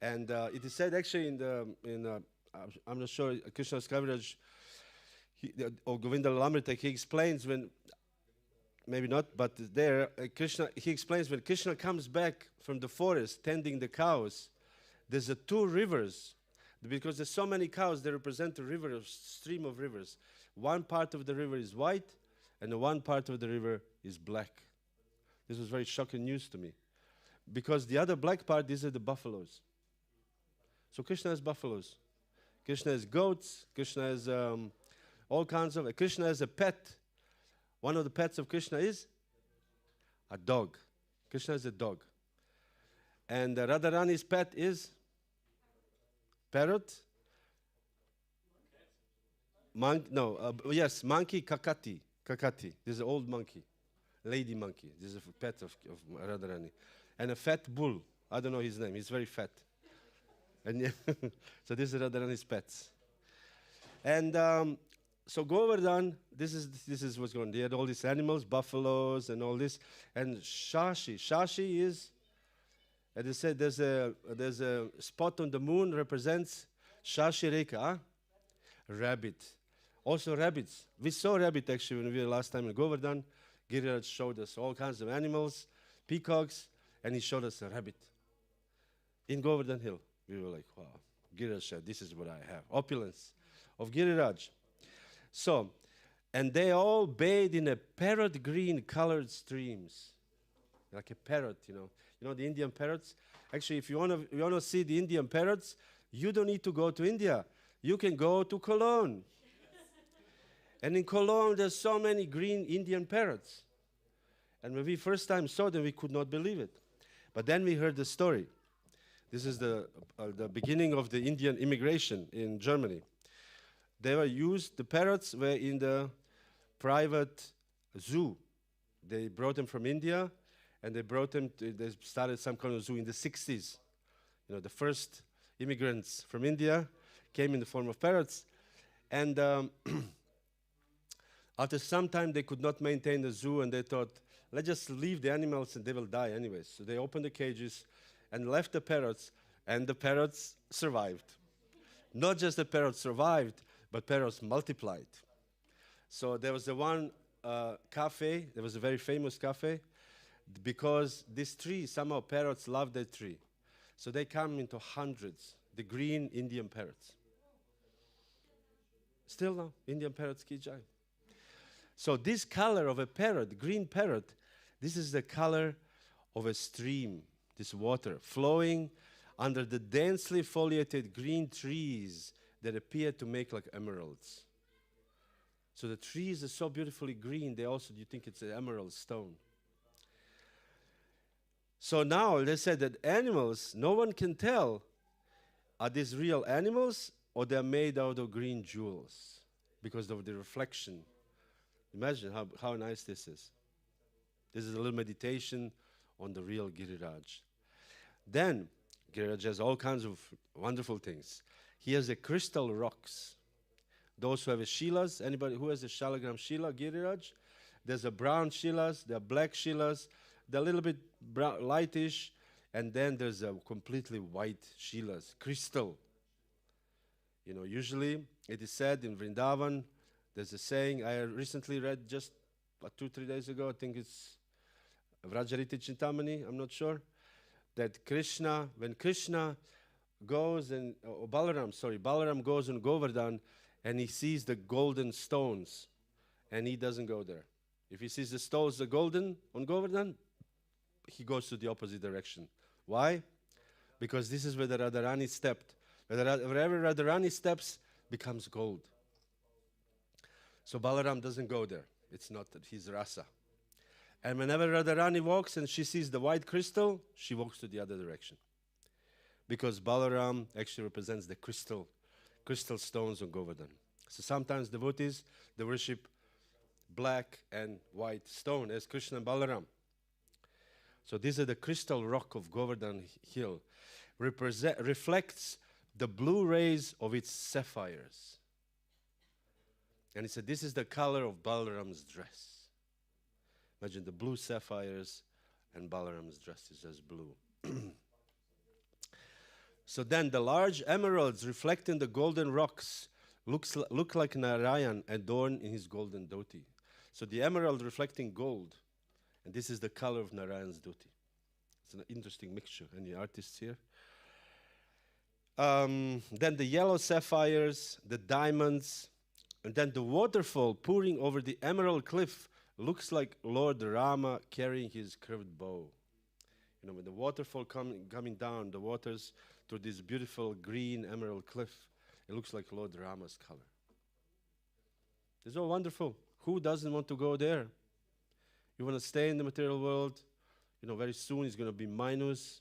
And it is said actually I'm not sure, Krishna's Kaviraj, or Govinda Lamrita, he explains when, maybe not, but there, he explains when Krishna comes back from the forest tending the cows, there's two rivers. Because there's so many cows, they represent a river, a stream of rivers. One part of the river is white, and the one part of the river is black. This was very shocking news to me. Because the other black part, these are the buffaloes. So Krishna has buffaloes. Krishna has goats. Krishna has all kinds of... Krishna has a pet. One of the pets of Krishna is a dog. Krishna has a dog. And Radharani's pet is... parrot? Monkey, Kakati. Kakati. This is an old monkey. Lady monkey. This is a pet of Radharani. And a fat bull. I don't know his name. He's very fat. And so this is Radharani's pets. And so Govardhan, this is what's going on. They had all these animals, buffaloes and all this. And Shashi. Shashi is... As I said, there's a spot on the moon represents Shashi Rekha, rabbit. Also rabbits. We saw rabbit actually when we were last time in Govardhan. Giriraj showed us all kinds of animals, peacocks, and he showed us a rabbit. In Govardhan Hill. We were like, wow, Giriraj said, this is what I have. Opulence of Giriraj. So, and they all bathe in a parrot green colored streams. Like a parrot, you know. You know the Indian parrots? Actually, if you want to see the Indian parrots, you don't need to go to India. You can go to Cologne. And in Cologne, there's so many green Indian parrots. And when we first time saw them, we could not believe it. But then we heard the story. This is the beginning of the Indian immigration in Germany. The parrots were in the private zoo. They brought them from India. And they brought them, they started some kind of zoo in the 60s. You know, the first immigrants from India came in the form of parrots. And after some time, they could not maintain the zoo, and they thought, let's just leave the animals and they will die anyways. So they opened the cages and left the parrots, and the parrots survived. Not just the parrots survived, but parrots multiplied. So there was one cafe, there was a very famous cafe, because this tree, somehow parrots love that tree. So they come into hundreds, the green Indian parrots. Still now, Indian parrots ki jai. So this color of a parrot, green parrot, this is the color of a stream, this water flowing under the densely foliated green trees that appear to make like emeralds. So the trees are so beautifully green, you think it's an emerald stone. So now they said that animals, no one can tell, are these real animals or they're made out of green jewels because of the reflection. Imagine how nice this is. This is a little meditation on the real Giriraj. Then, Giriraj has all kinds of wonderful things. He has the crystal rocks. Those who have a shilas, anybody who has a shalagram shila, Giriraj, there's a brown shilas, there are black shilas, they're a little bit lightish, and then there's a completely white shilas, crystal. You know, usually it is said in Vrindavan, there's a saying I recently read just 2-3 days ago, I think it's Vrajariti Chintamani, I'm not sure, that Krishna, when Krishna goes and, Balaram goes on Govardhan and he sees the golden stones and he doesn't go there. If he sees the stones are golden on Govardhan, he goes to the opposite direction. Why? Because this is where the Radharani stepped. Wherever Radharani steps, becomes gold. So Balaram doesn't go there. It's not his rasa. And whenever Radharani walks and she sees the white crystal, she walks to the other direction. Because Balaram actually represents the crystal stones on Govardhan. So sometimes devotees, they worship black and white stone as Krishna and Balaram. So these are the crystal rock of Govardhan hill. Reflects the blue rays of its sapphires. And he said, this is the color of Balaram's dress. Imagine the blue sapphires and Balaram's dress is as blue. So then the large emeralds reflecting the golden rocks look like Narayan adorned in his golden dhoti. So the emerald reflecting gold, and this is the color of Narayan's dhoti. It's an interesting mixture. Any artists here? Then the yellow sapphires, the diamonds, and then the waterfall pouring over the emerald cliff looks like Lord Rama carrying his curved bow. You know, when the waterfall coming down, the waters through this beautiful green emerald cliff, it looks like Lord Rama's color. It's all wonderful. Who doesn't want to go there? You want to stay in the material world? You know, very soon it's going to be minus,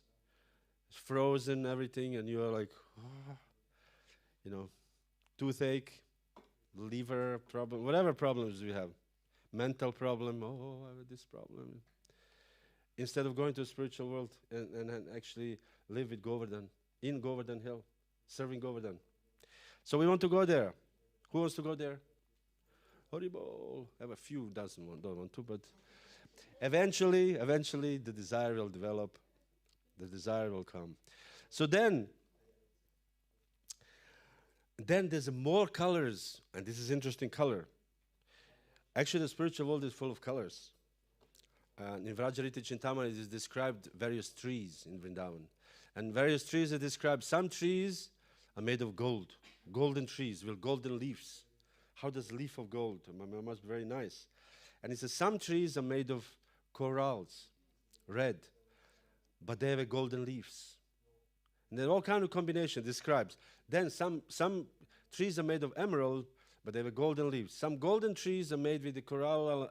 it's frozen, everything, and you're like, you know, toothache, liver problem, whatever problems we have. Mental problem, I have this problem. Instead of going to the spiritual world and actually live with Govardhan, in Govardhan Hill, serving Govardhan. So we want to go there. Who wants to go there? Haribol. I have a few dozen, don't want to, but eventually the desire will develop, the desire will come. So then there's more colors, and this is interesting color. Actually, the spiritual world is full of colors. In Vrajariti Chintamani, it is described various trees in Vrindavan. And various trees are described. Some trees are made of gold, golden trees with golden leaves. How does leaf of gold? It must be very nice. And it says some trees are made of corals, red, but they have golden leaves. And there are all kinds of combinations describes. Then some trees are made of emerald, but they have golden leaves. Some golden trees are made with the coral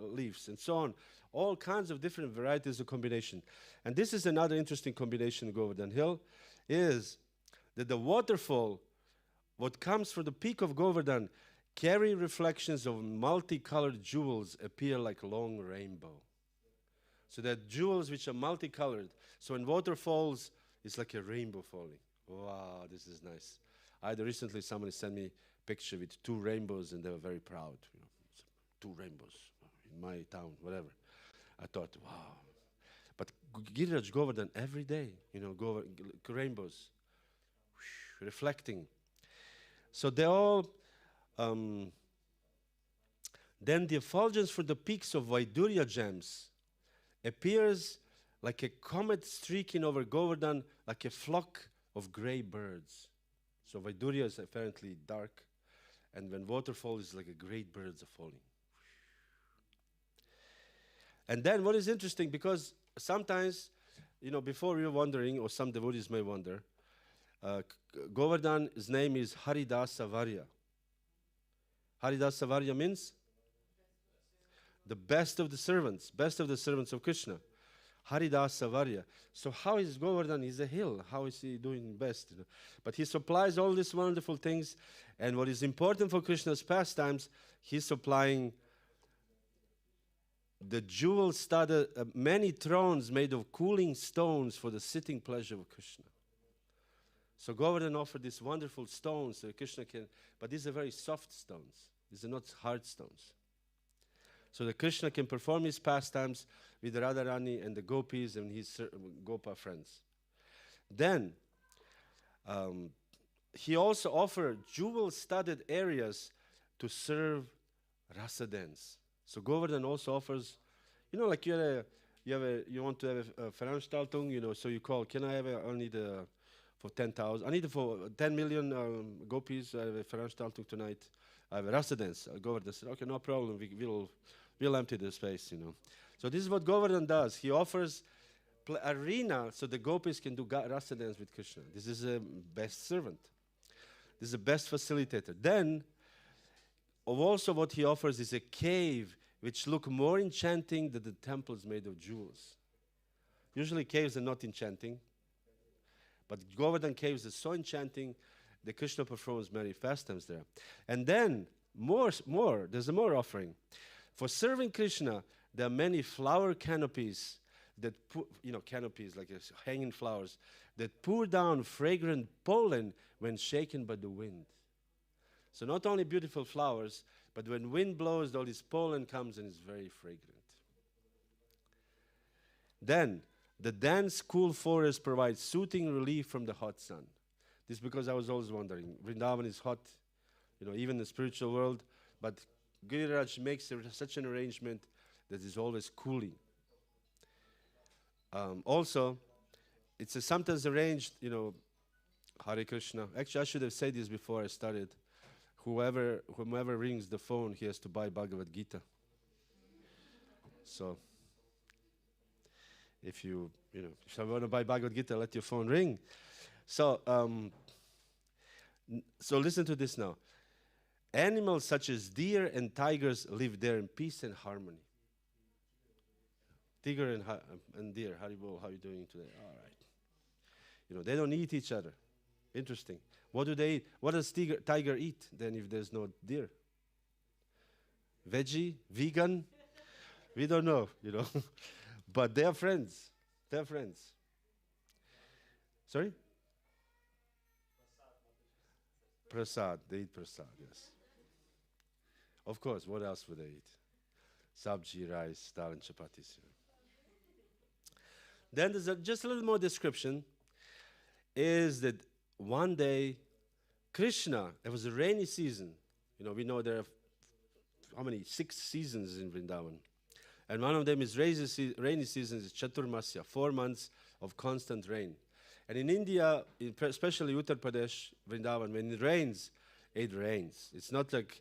leaves, and so on. All kinds of different varieties of combination. And this is another interesting combination in Govardhan Hill, is that the waterfall, what comes from the peak of Govardhan, carry reflections of multicolored jewels appear like long rainbow. So that jewels which are multicolored. So when water falls, it's like a rainbow falling. Wow, this is nice. Recently somebody sent me a picture with 2 rainbows and they were very proud. You know, 2 rainbows in my town, whatever. I thought, wow. But Giriraj Govardhan every day, you know, rainbows, reflecting. So they all, then the effulgence for the peaks of Vaidurya gems appears like a comet streaking over Govardhan, like a flock of gray birds. So Vaidurya is apparently dark, and when water falls, it's like a great birds are falling. And then what is interesting, because sometimes, before you're wondering, or some devotees may wonder, Govardhan's name is Haridas Savarya. Haridas Savarya means the best of the servants of Krishna. Haridas Savarya. So how is Govardhan? He's a hill. How is he doing best? But he supplies all these wonderful things. And what is important for Krishna's pastimes, he's supplying the jewel-studded, many thrones made of cooling stones for the sitting pleasure of Krishna. So Govardhan offered these wonderful stones so Krishna can, but these are very soft stones. These are not hard stones. So that Krishna can perform his pastimes with Radharani and the gopis and his Gopa friends. Then, he also offered jewel-studded areas to serve rasa dance. So Govardhan also offers, like you want to have a veranstaltung, so you call, can I have I need for 10,000, I need for 10 million gopis, I have a veranstaltung tonight, I have a rasa dance. Govardhan said, okay, no problem, we'll empty the space, So this is what Govardhan does. He offers arena so the gopis can do rasa dance with Krishna. This is a best servant. This is the best facilitator. Then, also what he offers is a cave which look more enchanting than the temples made of jewels. Usually caves are not enchanting, but Govardhan caves are so enchanting that Krishna performs many pastimes there. And then, more, there's a more offering. For serving Krishna, there are many flower canopies that canopies like hanging flowers that pour down fragrant pollen when shaken by the wind. So not only beautiful flowers, but when wind blows, all this pollen comes and is very fragrant. Then, the dense, cool forest provides soothing relief from the hot sun. This is because I was always wondering, Vrindavan is hot, even in the spiritual world, but Giriraj makes such an arrangement that is always cooling. Also, it's sometimes arranged, Hare Krishna. Actually, I should have said this before I started. Whomever rings the phone, he has to buy Bhagavad Gita. So, if you want to buy Bhagavad Gita, let your phone ring. So, so listen to this now. Animals such as deer and tigers live there in peace and harmony. Tiger and deer, Haribol, how are you doing today? All right. They don't eat each other. Interesting. What do they eat? What does tiger eat then if there's no deer? Veggie? Vegan? We don't know, But they are friends. They're friends. Sorry? Prasad. They eat prasad, yes. Of course, what else would they eat? Sabji, rice, dal, and chapatis. Then there's just a little more description, is that one day, Krishna, it was a rainy season. We know there are, 6 seasons in Vrindavan. And one of them is rainy season is Chaturmasya, 4 months of constant rain. And in India, especially Uttar Pradesh, Vrindavan, when it rains, it rains. It's not like,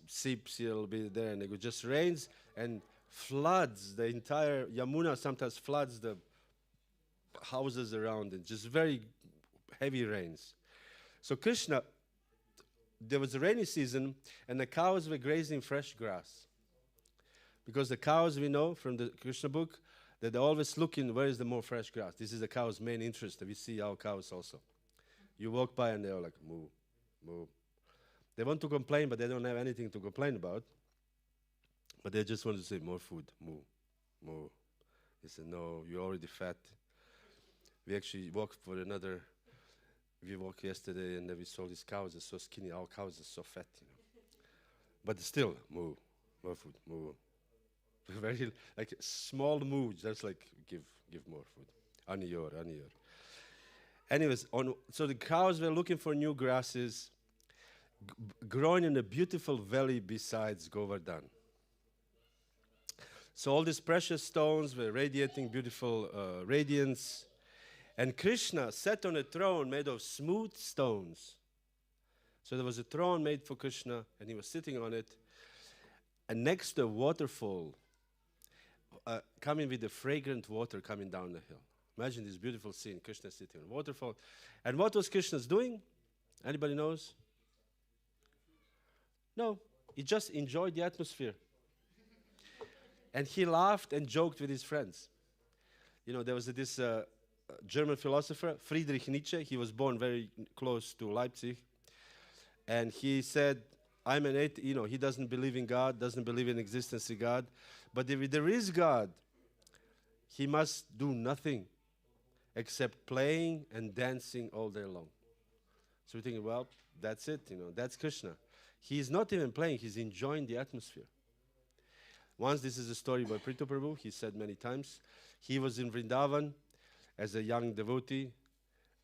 seeps, it'll be there, and it just rains and floods the entire Yamuna, sometimes floods the houses around it, just very heavy rains. So Krishna, there was a rainy season, and the cows were grazing fresh grass. Because the cows, we know from the Krishna book, that they're always looking where is the more fresh grass. This is the cow's main interest. We see our cows also. You walk by and they're like, moo, moo. They want to complain, but they don't have anything to complain about. But they just want to say, more food, moo, moo. They said, no, you're already fat. We actually walked we walked yesterday and we saw these cows are so skinny. Our cows are so fat, But still, moo, more food, moo. Very, small moo, just give more food. Aniyor. Anyways, so the cows were looking for new grasses, growing in a beautiful valley besides Govardhan. So all these precious stones were radiating beautiful radiance. And Krishna sat on a throne made of smooth stones. So there was a throne made for Krishna, and he was sitting on it. And next to a waterfall, coming with the fragrant water coming down the hill. Imagine this beautiful scene, Krishna sitting on a waterfall. And what was Krishna doing? Anybody knows? No, he just enjoyed the atmosphere. And he laughed and joked with his friends. You know, there was this German philosopher, Friedrich Nietzsche. He was born very close to Leipzig. And he said, I'm an atheist. You know, he doesn't believe in God, doesn't believe in existence of God. But if there is God, he must do nothing except playing and dancing all day long. So we're thinking, well, that's it, you know, that's Krishna. He's not even playing, he's enjoying the atmosphere. Once, this is a story by Prito Prabhu, he said many times, he was in Vrindavan as a young devotee,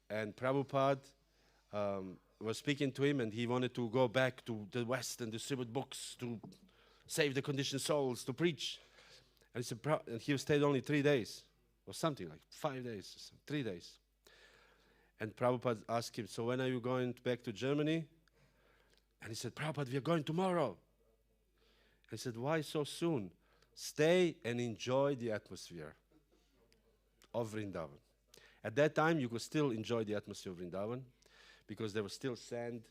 and Prabhupada was speaking to him, and he wanted to go back to the West and distribute books to save the conditioned souls, to preach. And he stayed only 3 days, or something like 5 days, 3 days. And Prabhupada asked him, so when are you going back to Germany? And he said, Prabhupada, we are going tomorrow. He said, why so soon? Stay and enjoy the atmosphere of Vrindavan. At that time, you could still enjoy the atmosphere of Vrindavan because there was still sand.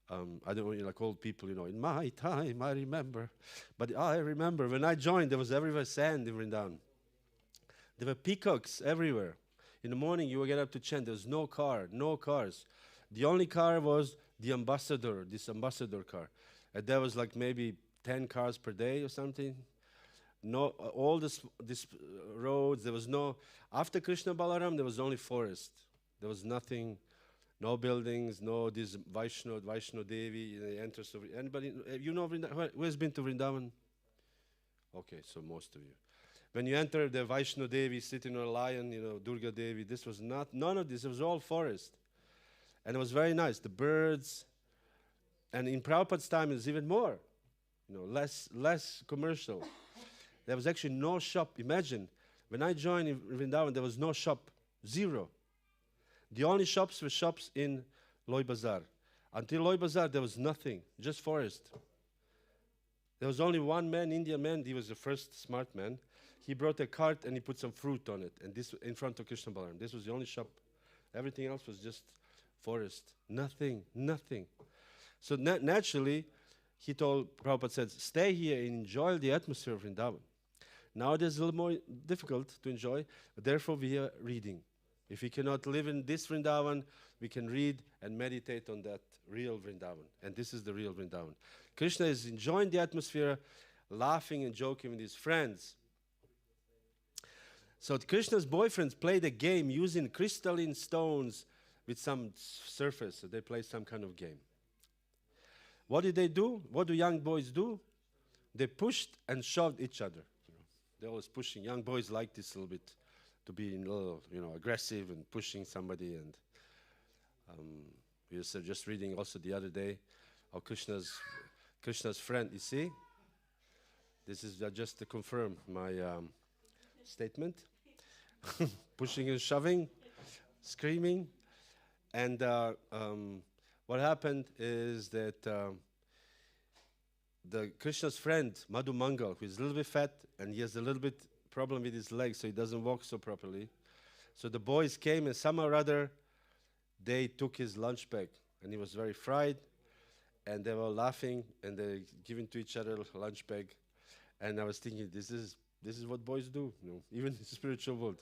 I don't know, like old people, you know, in my time, I remember. But I remember when I joined, there was everywhere sand in Vrindavan. There were peacocks everywhere. In the morning, you would get up to chant. There was no car, no cars. The only car was the ambassador, this ambassador car. And there was like maybe 10 cars per day or something. No, all this roads, there was no, after Krishna Balaram, there was only forest. There was nothing, no buildings, no this Vaishno Devi, the entrance of, anybody, you know Vrindavan? Who has been to Vrindavan? Okay, so most of you. When you enter the Vaishno Devi sitting on a lion, you know, Durga Devi, this was not, none of this, it was all forest. And it was very nice, the birds, and in Prabhupada's time it was even more, you know, less commercial. There was actually no shop. Imagine, when I joined in Vrindavan, there was no shop, zero. The only shops were shops in Loy Bazaar. Until Loy Bazaar, there was nothing, just forest. There was only one man, Indian man, he was the first smart man. He brought a cart and he put some fruit on it, and this in front of Krishna Balaram. This was the only shop. Everything else was just forest, nothing. So naturally, he told, Prabhupada said, stay here and enjoy the atmosphere of Vrindavan. Nowadays, it's a little more difficult to enjoy, but therefore we are reading. If we cannot live in this Vrindavan, we can read and meditate on that real Vrindavan. And this is the real Vrindavan. Krishna is enjoying the atmosphere, laughing and joking with his friends. So Krishna's boyfriends played a game using crystalline stones with some surface. So they play some kind of game. What did they do? What do young boys do? They pushed and shoved each other. They're always pushing. Young boys like this a little bit, to be a little, you know, aggressive and pushing somebody. And we were just reading also the other day how Krishna's friend. You see, this is just to confirm my statement. Pushing and shoving, screaming, and what happened is that the Krishna's friend Madhu Mangal, who is a little bit fat and he has a little bit problem with his legs, so he doesn't walk so properly. So the boys came and somehow or other they took his lunch bag, and he was very fried, and they were laughing and they giving to each other a lunch bag, and I was thinking, this is what boys do, you know, even in the spiritual world.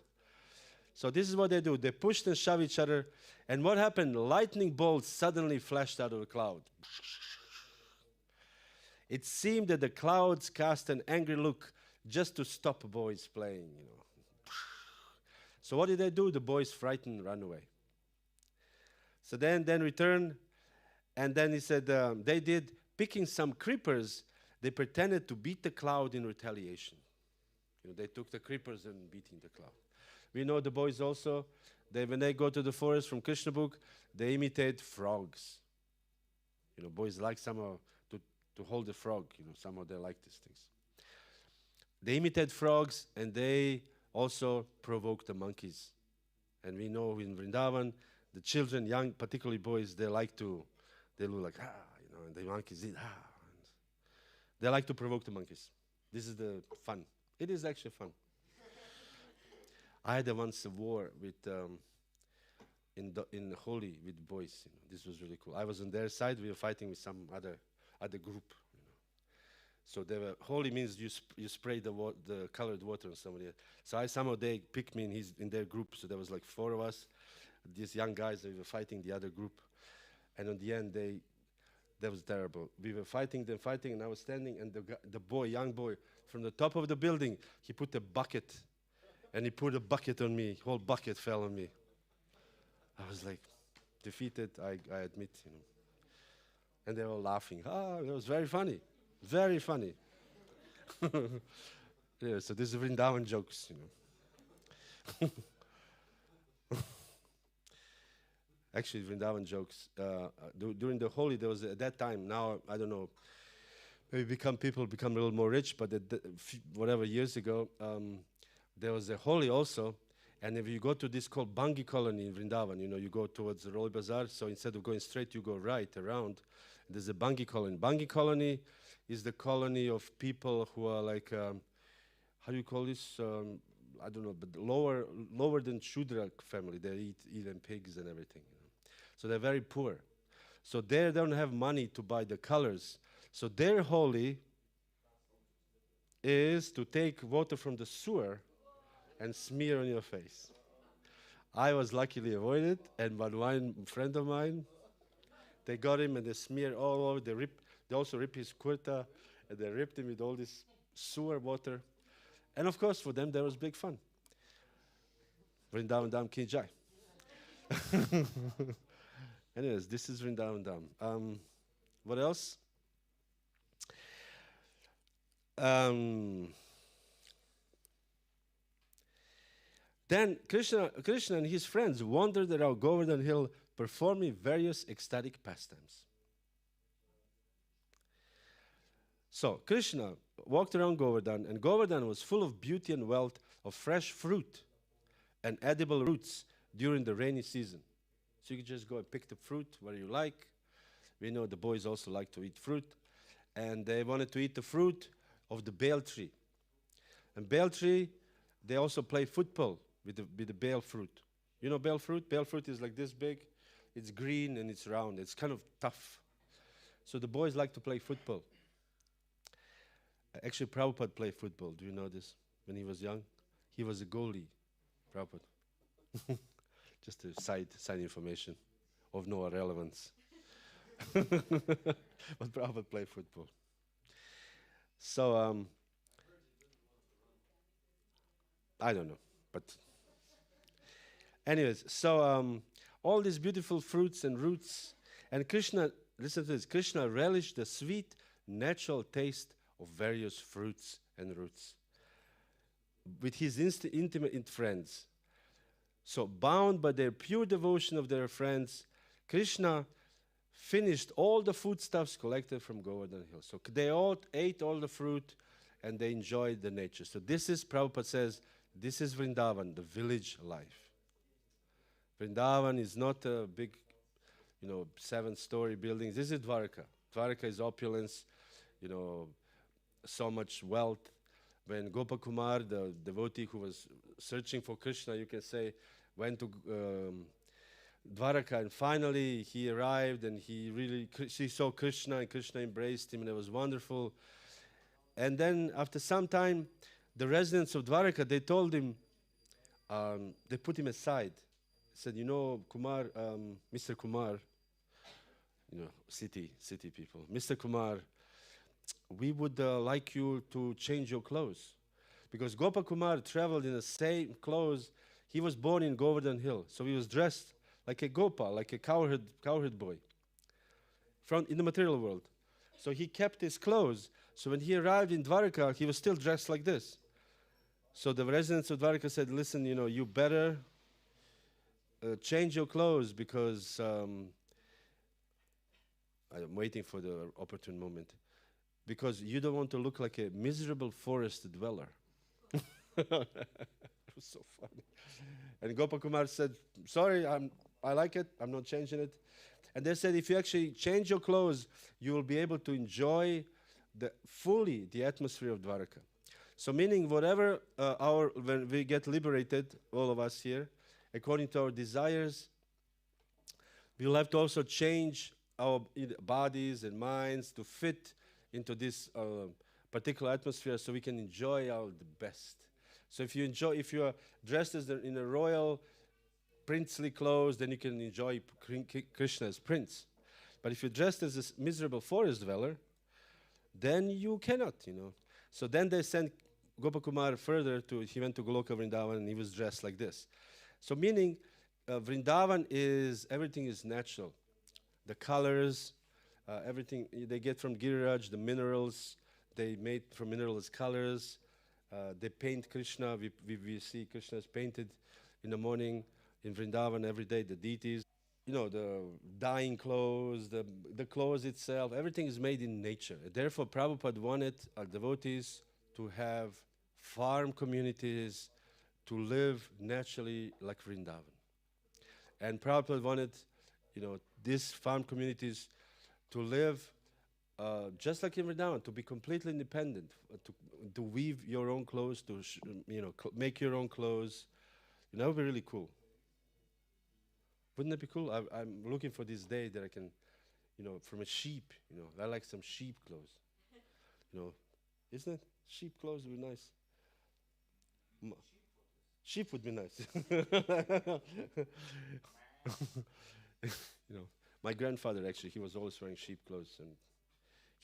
So this is what they do. They pushed and shoved each other. And what happened? Lightning bolts suddenly flashed out of the cloud. It seemed that the clouds cast an angry look just to stop boys playing, you know. So what did they do? The boys frightened, ran away. So then returned, and then he said they did, picking some creepers, they pretended to beat the cloud in retaliation. You know, they took the creepers and beating the cloud. We know the boys also, when they go to the forest from Krishna book, they imitate frogs. You know, boys like somehow to hold a frog. You know, somehow they like these things. They imitate frogs, and they also provoke the monkeys. And we know in Vrindavan, the children, young, particularly boys, they look like, you know, and the monkeys eat, and they like to provoke the monkeys. This is the fun. It is actually fun. I had once a war with in Holi with boys. You know. This was really cool. I was on their side. We were fighting with some other group. You know. So they were Holi means you spray the colored water on somebody else. So somehow they picked me in their group. So there was like 4 of us. These young guys, they were fighting the other group, and in the end that was terrible. We were fighting, and I was standing, and young boy, from the top of the building, he put a bucket, and he put a bucket on me. Whole bucket fell on me. I was like defeated, I admit, you know. And they were all laughing. It was very funny, very funny. Yeah, so this is Vrindavan jokes, you know. Actually, Vrindavan jokes. During the Holi, there was at that time. Now I don't know. Maybe people become a little more rich, but whatever years ago, there was a Holi also. And if you go to this called Bangi colony in Vrindavan, you know, you go towards the Roy Bazaar. So instead of going straight, you go right around. There's a Bangi colony. Bangi colony is the colony of people who are like, how do you call this? I don't know, but lower than Shudra family. They eat even pigs and everything. You know. So they're very poor. So they don't have money to buy the colors. So their Holi is to take water from the sewer and smear on your face. I was luckily avoided, and one friend of mine, they got him and they smeared all over. They also ripped his kurta, and they ripped him with all this sewer water. And of course, for them, there was big fun. Vrindavan Dham Ki Jai. Anyways, this is Vrindavan Dham. What else? Then Krishna and his friends wandered around Govardhan Hill performing various ecstatic pastimes. So Krishna walked around Govardhan, and Govardhan was full of beauty and wealth of fresh fruit and edible roots during the rainy season. So you could just go and pick the fruit where you like. We know the boys also like to eat fruit. And they wanted to eat the fruit of the bale tree. And bale tree, they also play football with the bale fruit. You know bale fruit? Bale fruit is like this big. It's green and it's round. It's kind of tough. So the boys like to play football. Actually, Prabhupada played football. Do you know this? When he was young, he was a goalie. Prabhupada. Just a side information of no relevance. But Prabhupada played football. So, I don't know, but anyways, so all these beautiful fruits and roots, and Krishna, listen to this, Krishna relished the sweet, natural taste of various fruits and roots with his intimate friends. So, bound by their pure devotion of their friends, Krishna finished all the foodstuffs collected from Govardhan Hill. So they all ate all the fruit and they enjoyed the nature. So this is, Prabhupada says, this is Vrindavan, the village life. Vrindavan is not a big, 7-story building. This is Dwarka. Dwarka is opulence, so much wealth. When Gopakumar, the devotee who was searching for Krishna, you can say, went to Dwarka, and finally he arrived, and she saw Krishna, and Krishna embraced him, and it was wonderful. And then after some time, the residents of Dwarka, they told him, they put him aside. Said, Kumar, Mr. Kumar, city people, Mr. Kumar, we would like you to change your clothes. Because Gopakumar traveled in the same clothes. He was born in Govardhan Hill, so he was dressed like a Gopal, like a cowherd boy in the material world. So he kept his clothes. So when he arrived in Dwarka, he was still dressed like this. So the residents of Dwarka said, listen, you better change your clothes, because I'm waiting for the opportune moment, because you don't want to look like a miserable forest dweller. It was so funny. And Gopakumar said, sorry, I like it, I'm not changing it. And they said, if you actually change your clothes, you will be able to enjoy fully the atmosphere of Dwarka. So meaning whatever when we get liberated, all of us here, according to our desires, we'll have to also change our bodies and minds to fit into this particular atmosphere so we can enjoy our the best. So if you are dressed as in a royal princely clothes, then you can enjoy Krishna as prince. But if you're dressed as a miserable forest dweller, then you cannot, So then they sent Gopakumar further he went to Goloka Vrindavan and he was dressed like this. So meaning Vrindavan everything is natural. The colors, everything they get from Giriraj, the minerals, they made from minerals colors. They paint Krishna. We see Krishna is painted in the morning in Vrindavan every day, the deities. The dyeing clothes, the clothes itself, everything is made in nature. Therefore, Prabhupada wanted our devotees to have farm communities, to live naturally like Vrindavan. And Prabhupada wanted, these farm communities to live just like in Vrindavan, to be completely independent, to weave your own clothes, to make your own clothes. That would be really cool. Wouldn't that be cool? I'm looking for this day that I can, from a sheep, I like some sheep clothes. Isn't it? Sheep clothes would be nice. Sheep would be nice. My grandfather actually, he was always wearing sheep clothes and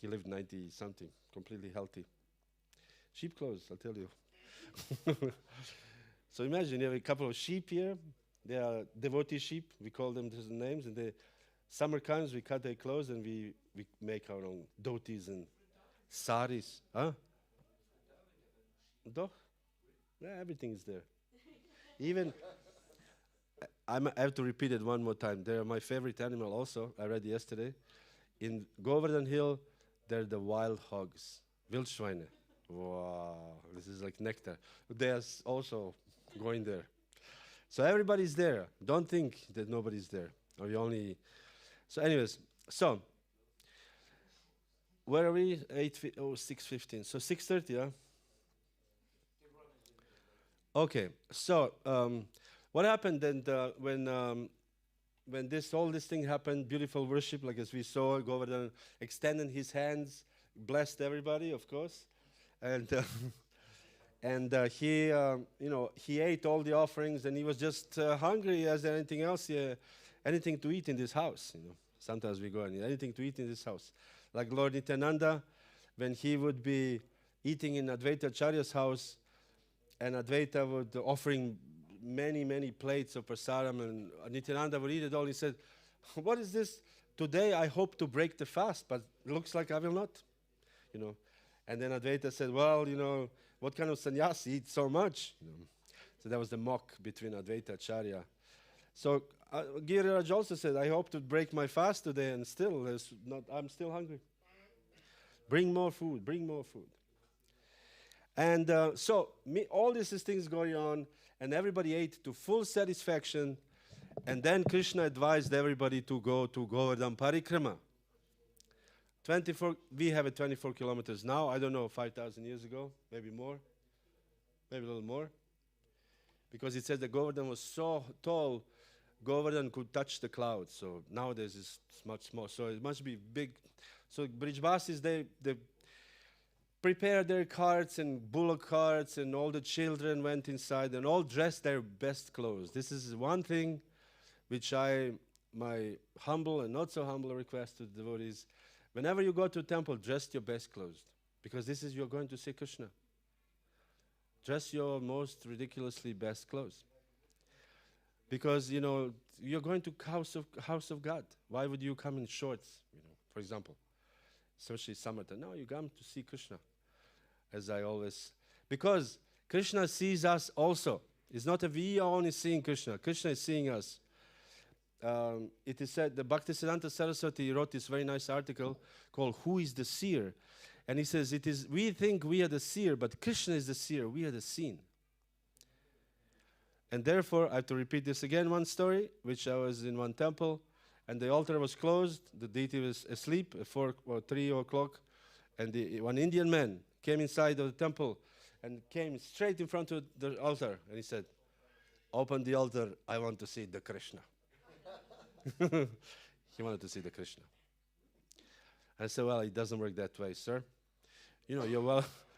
he lived 90 something, completely healthy. Sheep clothes, I'll tell you. So imagine you have a couple of sheep here. They are devotee sheep. We call them different names. And the summer comes, we cut their clothes and we make our own dhotis and saris. Huh? Doch? Yeah, everything is there. Even, I have to repeat it one more time. They're my favorite animal also. I read yesterday. In Govardhan Hill, they're the wild hogs. Wildschweine. Wow, this is like nectar. They're also going there. So everybody's there. Don't think that nobody's there. Or you only... So anyways, where are we? 6:15. So 6:30, huh? Okay, so what happened then when all this thing happened, beautiful worship, like as we saw, Govardhan extending his hands, blessed everybody, of course. And... he ate all the offerings, and he was just hungry as anything else. Anything to eat in this house, Sometimes we go and eat anything to eat in this house. Like Lord Nityananda, when he would be eating in Advaita Acharya's house, and Advaita would offering many, many plates of prasadam, and Nityananda would eat it all. He said, "What is this? Today I hope to break the fast, but it looks like I will not." And then Advaita said, "Well, what kind of sannyasi eats so much?" So that was the mock between Advaita Acharya. So Giriraj also said, "I hope to break my fast today, and still I'm still hungry. Bring more food, bring more food." And all these things going on, and everybody ate to full satisfaction. And then Krishna advised everybody to go to Govardhan Parikrama. We have it 24 kilometers now. I don't know, 5,000 years ago, maybe more, maybe a little more. Because it says that Govardhan was so tall, Govardhan could touch the clouds. So nowadays it's much small. So it must be big. So Brijbasis, they prepared their carts and bullock carts, and all the children went inside and all dressed their best clothes. This is one thing which my humble and not so humble request to the devotees. Whenever you go to a temple, dress your best clothes, because this is you're going to see Krishna. Dress your most ridiculously best clothes, because you're going to house of God. Why would you come in shorts? For example, especially summertime. No, you come to see Krishna. As I always, because Krishna sees us also. It's not that we are only seeing Krishna. Krishna is seeing us. It is said, the Bhaktisiddhanta Saraswati wrote this very nice article called "Who is the Seer?" And he says, we think we are the seer, but Krishna is the seer, we are the seen. And therefore, I have to repeat this again, one story, which I was in one temple, and the altar was closed, the deity was asleep at 4 or 3 o'clock, and one Indian man came inside of the temple, and came straight in front of the altar. And he said, open the altar, I want to see the Krishna. He wanted to see the Krishna. I said, well, it doesn't work that way, sir. You know,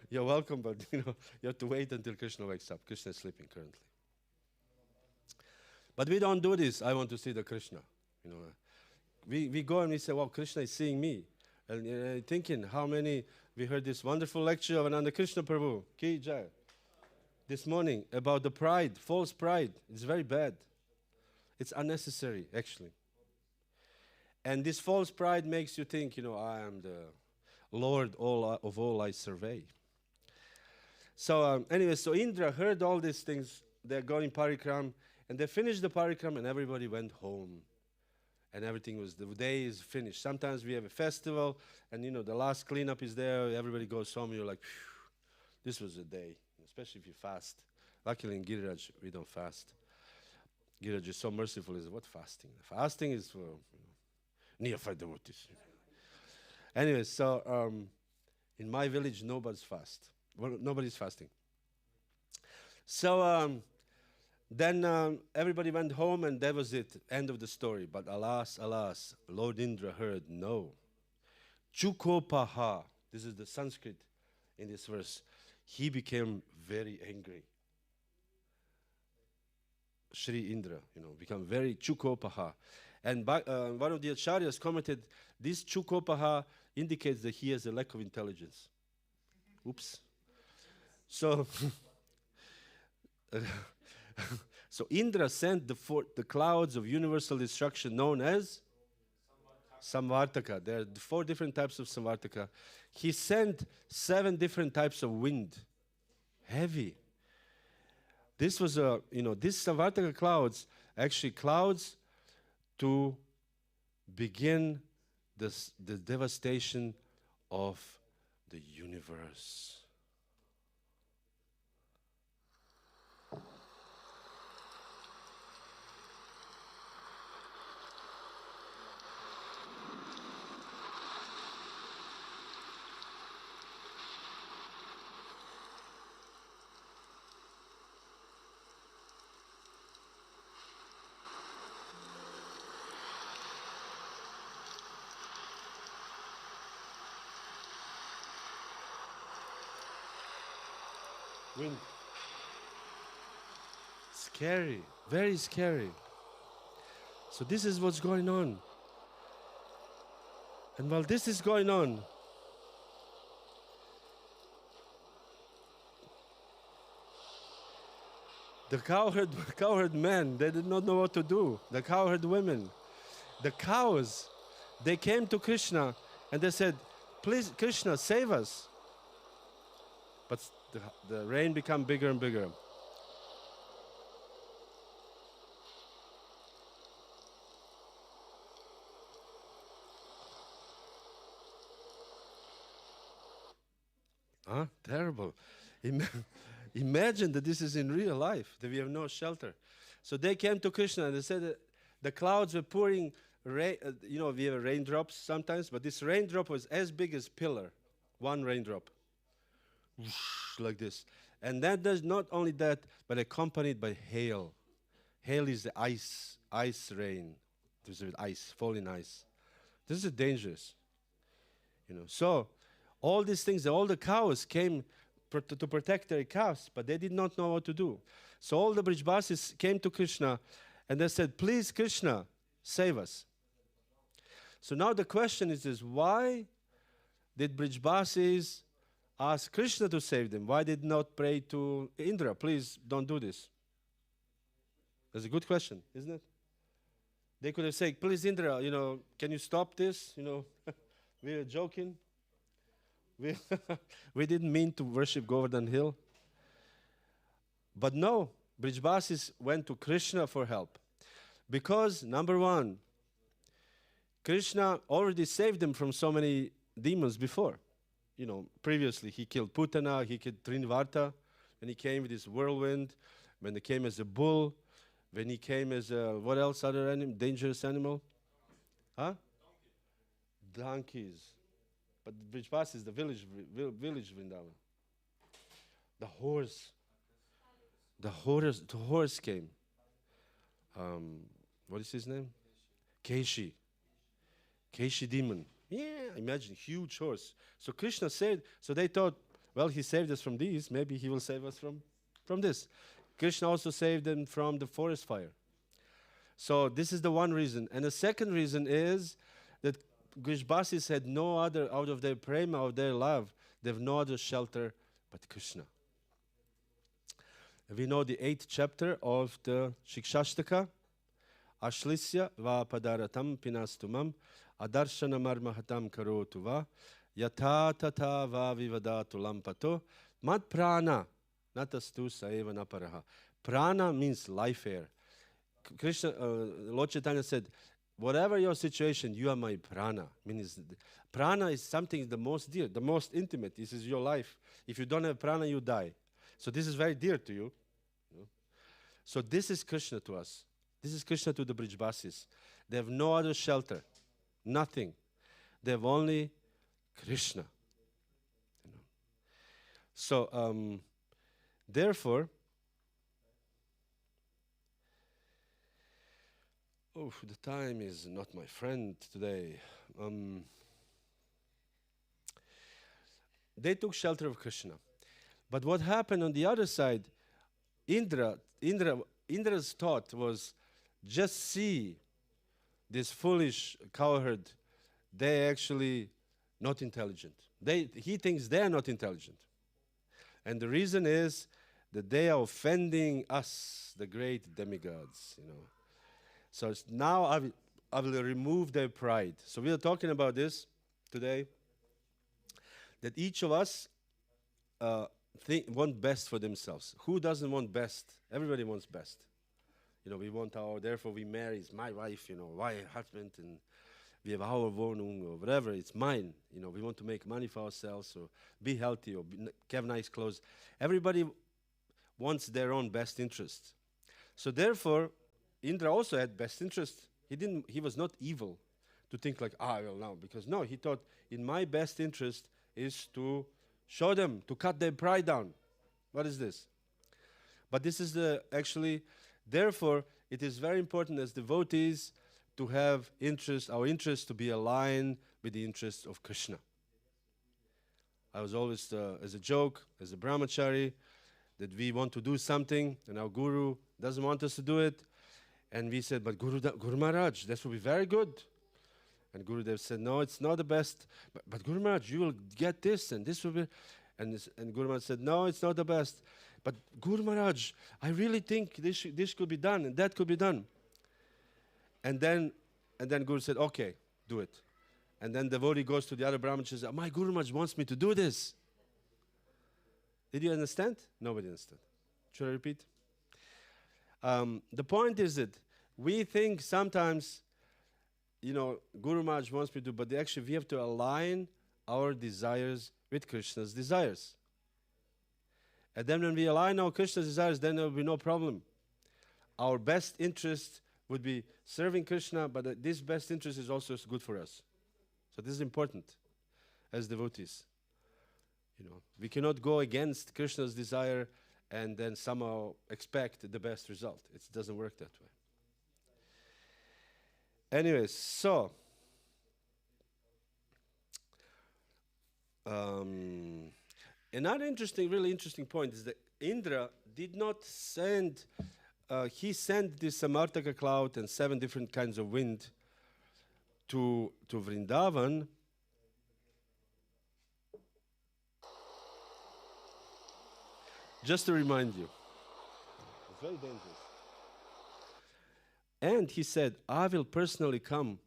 you're welcome, but you have to wait until Krishna wakes up. Krishna is sleeping currently. But we don't do this. I want to see the Krishna. You know, we go and we say, well, Krishna is seeing me. And thinking how many, we heard this wonderful lecture of Ananda Krishna Prabhu, Ki Jai, this morning about the pride, false pride. It's very bad. It's unnecessary, actually. And this false pride makes you think, I am the Lord of all I survey. So anyway, so Indra heard all these things. They're going parikram, and they finished the parikram, and everybody went home. And everything the day is finished. Sometimes we have a festival, and the last cleanup is there. Everybody goes home, and you're like, phew, this was a day, especially if you fast. Luckily in Giriraj, we don't fast. Giriraj is so merciful. He says, what fasting? Fasting is for neophyte devotees. Anyway, so in my village, nobody's fast. Well, nobody's fasting. So then everybody went home, and that was it. End of the story. But alas, alas, Lord Indra heard, no. Chukopaha. This is the Sanskrit in this verse. He became very angry. Shri Indra, become very Chukopaha. And one of the acharyas commented, this Chukopaha indicates that he has a lack of intelligence. Oops. So, so Indra sent the clouds of universal destruction known as Samvartaka. There are 4 different types of Samvartaka. He sent 7 different types of wind. Heavy. This was these Samvartaka clouds, actually clouds to begin the devastation of the universe. Wind. Scary, very scary. So this is what's going on. And while this is going on, the cowherd men, they did not know what to do. The cowherd women, the cows, they came to Krishna and they said, please, Krishna, save us. But the rain became bigger and bigger. Terrible. Imagine that this is in real life, that we have no shelter. So they came to Krishna and they said that the clouds were pouring rain. We have raindrops sometimes, but this raindrop was as big as pillar. One raindrop. Like this. And that does not only that, but accompanied by hail. Hail is the ice rain. There's ice, falling ice. This is dangerous. So all these things, all the cows came to protect their calves, but they did not know what to do. So all the Brijbasis came to Krishna and they said, please, Krishna, save us. So now the question is this, why did Brijbasis ask Krishna to save them? Why did not pray to Indra? Please don't do this. That's a good question, isn't it? They could have said, please, Indra, can you stop this? We were joking. We didn't mean to worship Govardhan Hill. But no, Brijbasis went to Krishna for help. Because, number one, Krishna already saved them from so many demons before. Previously he killed Putana, he killed Trinivarta, when he came with his whirlwind, when he came as a bull, when he came as a, what else, other animal, dangerous animal? Donkeys. But Brijbas is the village Vrindavan. The horse. The horse came. What is his name? Keshi demon. Yeah, imagine, huge horse. So Krishna saved, so they thought, well, he saved us from these, maybe he will save us from this. Krishna also saved them from the forest fire. So this is the one reason. And the second reason is that Brajbasis had no other, out of their prema, out of their love, they have no other shelter but Krishna. We know the 8th chapter of the Shikshashtaka. Ashlisya va padaratam pinastumam adarshana marmahatam karotu va yata tata va vivadatu lampato mat prana natastu saeva naparaha. Prana means life air. Krishna, Lord Chaitanya said, whatever your situation, you are my prana. Means prana is something the most dear, the most intimate. This is your life. If you don't have prana, you die. So this is very dear to you. So this is Krishna to us. This is Krishna to the Brajbasis. They have no other shelter, nothing. They have only Krishna. So therefore, the time is not my friend today. They took shelter of Krishna. But what happened on the other side, Indra's thought was, just see this foolish cowherd, they're actually not intelligent. He thinks they're not intelligent. And the reason is that they are offending us, the great demigods, So now I will remove their pride. So we are talking about this today, that each of us want best for themselves. Who doesn't want best? Everybody wants best. We want therefore we marry, it's my wife, my husband, and we have our Wohnung or whatever, it's mine. We want to make money for ourselves or be healthy or have nice clothes. Everybody wants their own best interest. So therefore, Indra also had best interest. He was not evil to think like, well, now, because no, he thought, in my best interest is to show them, to cut their pride down. What is this? But this is therefore, it is very important as devotees to have our interest to be aligned with the interests of Krishna. I was always, as a joke, as a brahmachari, that we want to do something and our guru doesn't want us to do it. And we said, but Guru Maharaj, this will be very good. And Gurudev said, no, it's not the best. But Guru Maharaj, you will get this and this will be. And Guru Maharaj said, no, it's not the best. But Guru Maharaj, I really think this could be done and that could be done. And then Guru said, okay, do it. And then the devotee goes to the other Brahmins and says, my Guru Maharaj wants me to do this. Did you understand? Nobody understood. Should I repeat? The point is that we think sometimes, Guru Maharaj wants me to, but actually we have to align our desires with Krishna's desires. And then when we align our Krishna's desires, then there will be no problem. Our best interest would be serving Krishna, but this best interest is also good for us. So this is important as devotees. We cannot go against Krishna's desire and then somehow expect the best result. It doesn't work that way. Anyways, so another really interesting point is that Indra did not send, he sent this Samartaka cloud and 7 different kinds of wind to Vrindavan. Just to remind you. It's very dangerous. And he said, I will personally come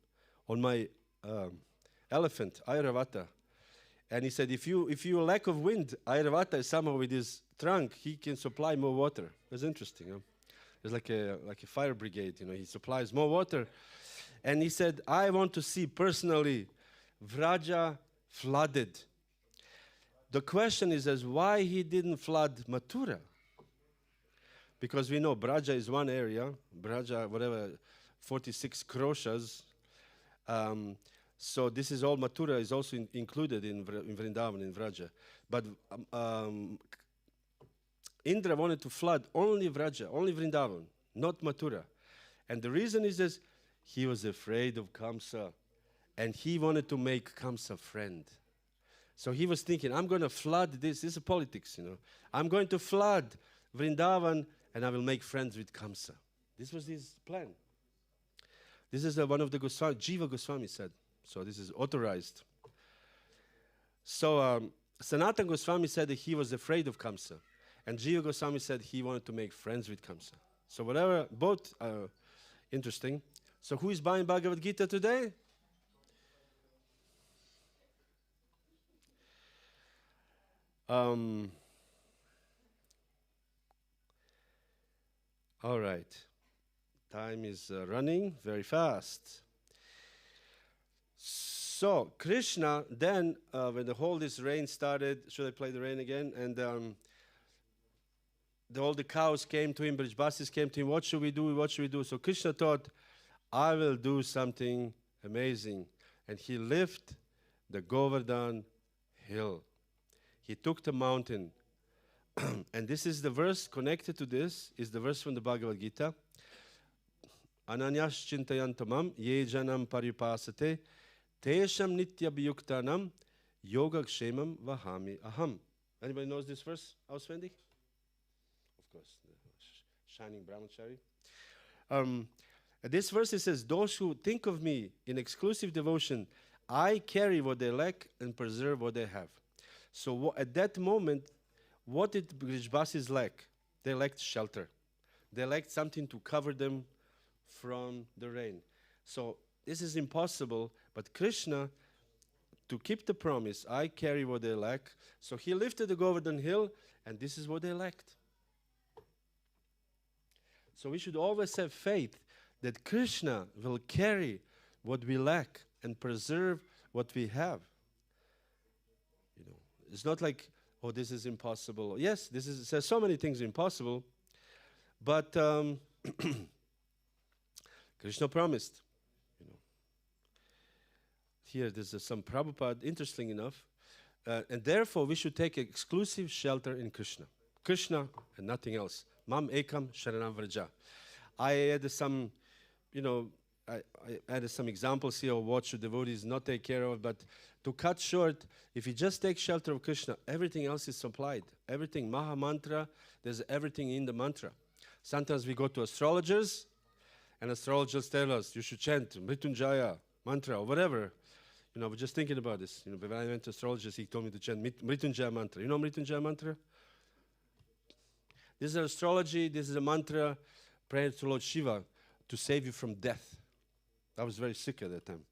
on my elephant, Airavata. And he said, if you lack of wind, Airavata is somehow with his trunk, he can supply more water. That's interesting. Huh? It's like a fire brigade, he supplies more water. And he said, I want to see personally Vraja flooded. The question is why he didn't flood Mathura? Because we know Braja is one area, Braja, 46 kroshas. So this is all, Mathura is also included in Vrindavan, in Vraja. But Indra wanted to flood only Vraja, only Vrindavan, not Mathura. And the reason is this, he was afraid of Kamsa, and he wanted to make Kamsa friend. So he was thinking, I'm going to flood this is politics, I'm going to flood Vrindavan, and I will make friends with Kamsa. This was his plan. This is one of the Goswami, Jiva Goswami said. So this is authorized. So Sanatana Goswami said that he was afraid of Kamsa. And Jiva Goswami said he wanted to make friends with Kamsa. So whatever, both are interesting. So who is buying Bhagavad Gita today? All right. Time is running very fast. So Krishna then, when the whole this rain started, should I play the rain again? And all the cows came to him, Brijbasis came to him, what should we do, what should we do? So Krishna thought, I will do something amazing. And he lifted the Govardhan hill. He took the mountain. And this is the verse connected to this, is the verse from the Bhagavad Gita. Ananyas chintayantamam ye janam paripasate tesham nitya biyuktanam yoga kshemam vahami aham. Anybody knows this verse, auswendig? Of course, the shining brahmachari. This verse it says, those who think of me in exclusive devotion, I carry what they lack and preserve what they have. So at that moment, what did Brijbasis lack? They lacked shelter. They lacked something to cover them from the rain. So this is impossible, but Krishna, to keep the promise, I carry what they lack. So he lifted the Govardhan hill, and this is what they lacked. So we should always have faith that Krishna will carry what we lack and preserve what we have. It's not like, oh, this is impossible. Yes, there's so many things impossible, but Krishna promised. Here, there's some Prabhupada, interesting enough, and therefore we should take exclusive shelter in Krishna. Krishna and nothing else. Mam ekam sharanam vraja. I added some, I added some examples here of what should devotees not take care of, but to cut short, if you just take shelter of Krishna, everything else is supplied. Everything, Maha Mantra, there's everything in the mantra. Sometimes we go to astrologers, and astrologers tell us, you should chant Mrityunjaya mantra or whatever. We're just thinking about this. When I went to astrologers, he told me to chant Mrityunjaya mantra. You know Mrityunjaya mantra? This is astrology, this is a mantra, prayer to Lord Shiva to save you from death. I was very sick at that time.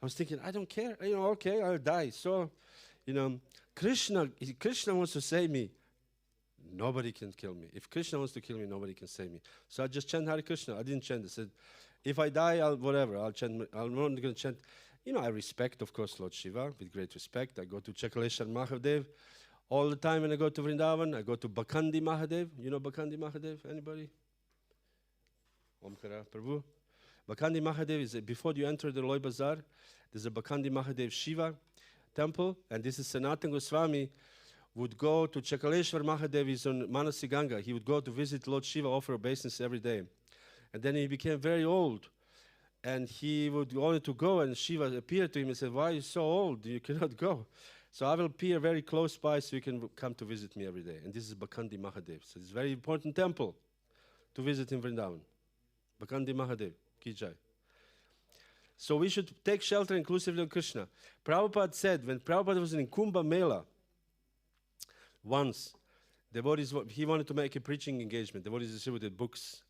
I was thinking, I don't care. Okay, I'll die. So, Krishna wants to save me. Nobody can kill me. If Krishna wants to kill me, nobody can save me. So I just chant Hare Krishna. I didn't chant. I said, if I die, I'll chant. I'm not going to chant. I respect, of course, Lord Shiva, with great respect. I go to Chakaleshwar Mahadev all the time when I go to Vrindavan. I go to Bakhandi Mahadev. You know Bakhandi Mahadev? Anybody? Omkara Prabhu. Bakhandi Mahadev is, before you enter the Loy Bazaar, there's a Bakhandi Mahadev Shiva temple, and this is Sanatana Goswami would go to Chakaleshwar Mahadev, is on Manasi Ganga. He would go to visit Lord Shiva, offer obeisance every day. And then he became very old, and he would wanted to go, and Shiva appeared to him and said, why are you so old? You cannot go. So I will appear very close by so you can come to visit me every day. And this is Bakhandi Mahadev. So it's a very important temple to visit in Vrindavan. Bakhandi Mahadev. Ki Jai. So we should take shelter inclusively of Krishna. Prabhupada said, when Prabhupada was in Kumbh Mela, once, he wanted to make a preaching engagement. Devotees distributed books.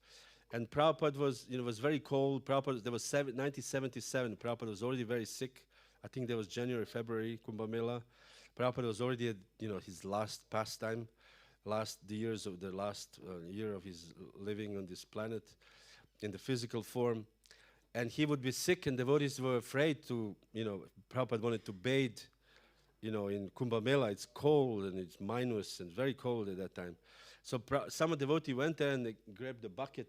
And Prabhupada was very cold. Prabhupada, there was 1977. Prabhupada was already very sick. I think there was January, February, Kumbh Mela. Prabhupada was already at, his last pastime, the year of his living on this planet in the physical form. And he would be sick, and devotees were afraid to, Prabhupada wanted to bathe, in Kumbh Mela. It's cold, and it's minus, and very cold at that time. So some devotee went there, and they grabbed the bucket.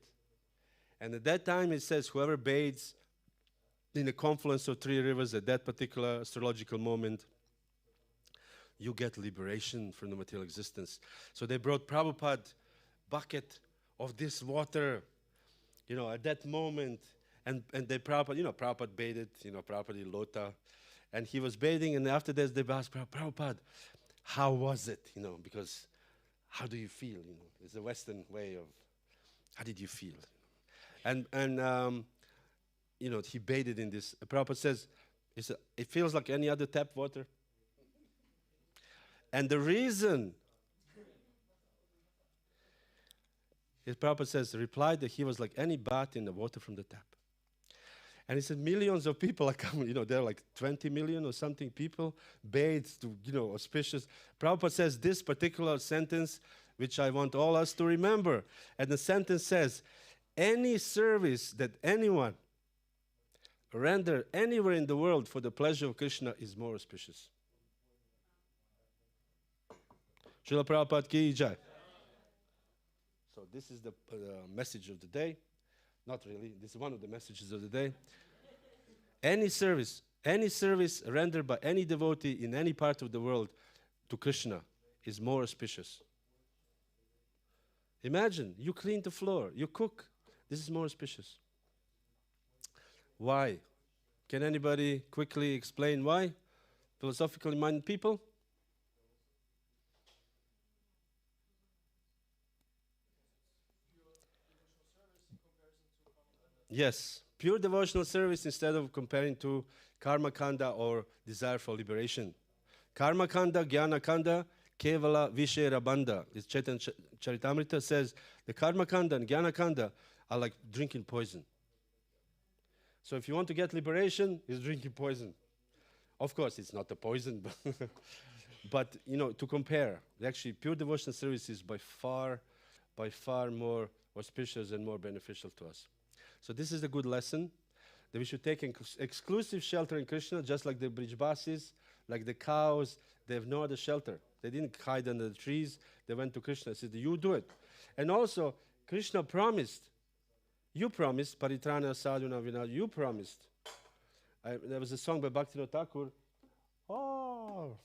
And at that time, it says, whoever bathes in the confluence of three rivers at that particular astrological moment, you get liberation from the material existence. So they brought Prabhupada bucket of this water, at that moment. And they Prabhupada, Prabhupada bathed, Prabhupada in Lota. And he was bathing, and after this they asked Prabhupada, how was it? Because how do you feel? It's a Western way of, how did you feel? And he bathed in this. Prabhupada says, it feels like any other tap water. And the reason, Prabhupada says, replied that he was like any bath in the water from the tap. And he said millions of people are coming, there are like 20 million or something people bathed to, auspicious. Prabhupada says this particular sentence, which I want all us to remember. And the sentence says, any service that anyone render anywhere in the world for the pleasure of Krishna is more auspicious. Srila Prabhupada ki jai. So this is the message of the day. Not really, this is one of the messages of the day. Any service rendered by any devotee in any part of the world to Krishna is more auspicious. Imagine, you clean the floor, you cook. This is more auspicious. Why? Can anybody quickly explain why? Philosophically minded people? Yes, pure devotional service instead of comparing to karma kanda or desire for liberation. Karma kanda, jnana kanda, kevala vishera bandha. This Chaitanya Charitamrita says the karma kanda and jnana kanda are like drinking poison. So if you want to get liberation, it's drinking poison. Of course, it's not a poison, but to compare, actually pure devotional service is by far more auspicious and more beneficial to us. So this is a good lesson, that we should take exclusive shelter in Krishna, just like the Brijbasis, like the cows. They have no other shelter. They didn't hide under the trees. They went to Krishna and said, you do it. And also, Krishna promised, you promised, Paritrana Sadhuna Vinaya, you promised. There was a song by Bhaktivinoda Thakur. Oh,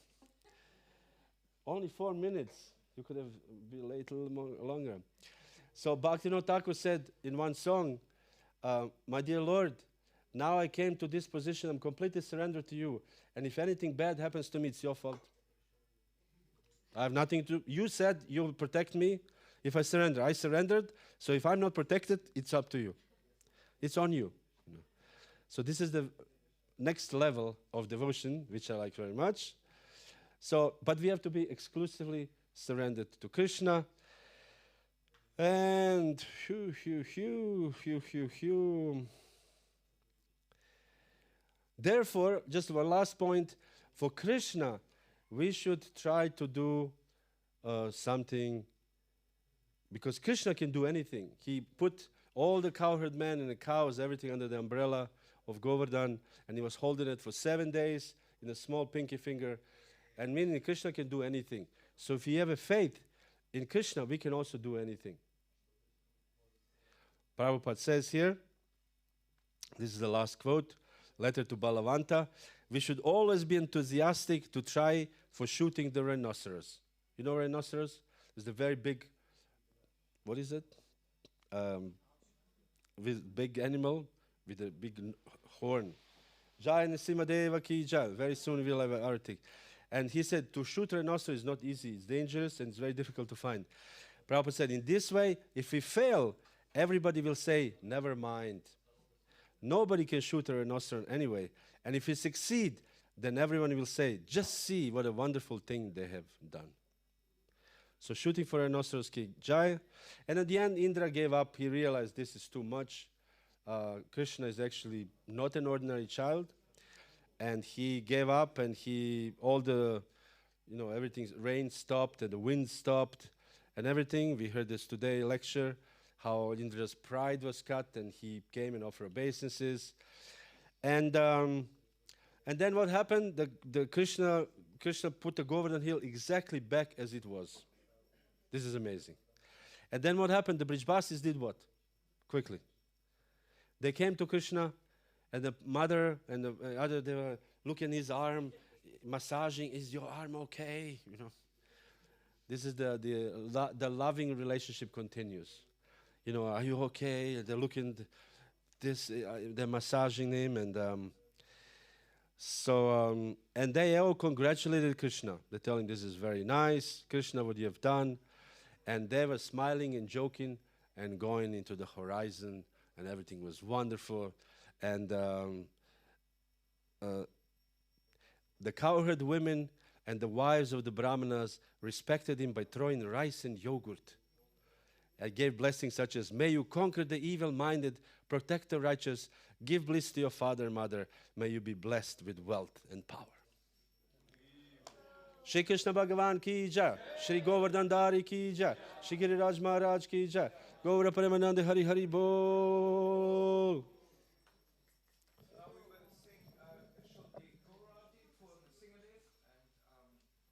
only 4 minutes. You could have been late a little more, longer. So Bhaktivinoda Thakur said in one song, my dear Lord, now I came to this position, I'm completely surrendered to you. And if anything bad happens to me, it's your fault. I have nothing to do. You said you will protect me if I surrender. I surrendered, so if I'm not protected, it's up to you. It's on you. So this is the next level of devotion, which I like very much. So, but we have to be exclusively surrendered to Krishna. And therefore, just one last point, for Krishna, we should try to do something, because Krishna can do anything. He put all the cowherd men and the cows, everything under the umbrella of Govardhan, and he was holding it for 7 days in a small pinky finger, and meaning Krishna can do anything. So if we have a faith in Krishna, we can also do anything. Prabhupada says here, this is the last quote, letter to Balavanta, we should always be enthusiastic to try for shooting the rhinoceros. You know rhinoceros? It's the very big, what is it? With big animal with a big horn. Jai Nrsimhadeva ki jai. Very soon we'll have an article. And he said to shoot a rhinoceros is not easy, it's dangerous and it's very difficult to find. Prabhupada said, in this way, if we fail, everybody will say, never mind. Nobody can shoot a rhinoceros anyway. And if we succeed, then everyone will say, just see what a wonderful thing they have done. So shooting for a rhinoceros ki jai. And at the end, Indra gave up. He realized this is too much. Krishna is actually not an ordinary child. And he gave up, and all the, everything, rain stopped and the wind stopped and everything. We heard this today lecture, how Indra's pride was cut, and he came and offered obeisances. And then what happened? The Krishna put the Govardhan hill exactly back as it was. This is amazing. And then what happened? The Brijbasis did what? Quickly. They came to Krishna, and the mother and the other, they were looking at his arm, massaging, is your arm okay? You know, this is the loving relationship continues. You know, are you okay? They're looking, they're massaging him, and and they all congratulated Krishna. They're telling, this is very nice, Krishna, what you have done. And they were smiling and joking and going into the horizon, and everything was wonderful. And the cowherd women and the wives of the Brahmanas respected him by throwing rice and yogurt, and gave blessings such as, may you conquer the evil-minded, protect the righteous, give bliss to your father and mother, may you be blessed with wealth and power. Shri Krishna Bhagavan ki jai, Shri Govardhan Dari ki jai, Shri Giriraj Maharaj ki jai, Gaura Premanande Hari Hari Bol.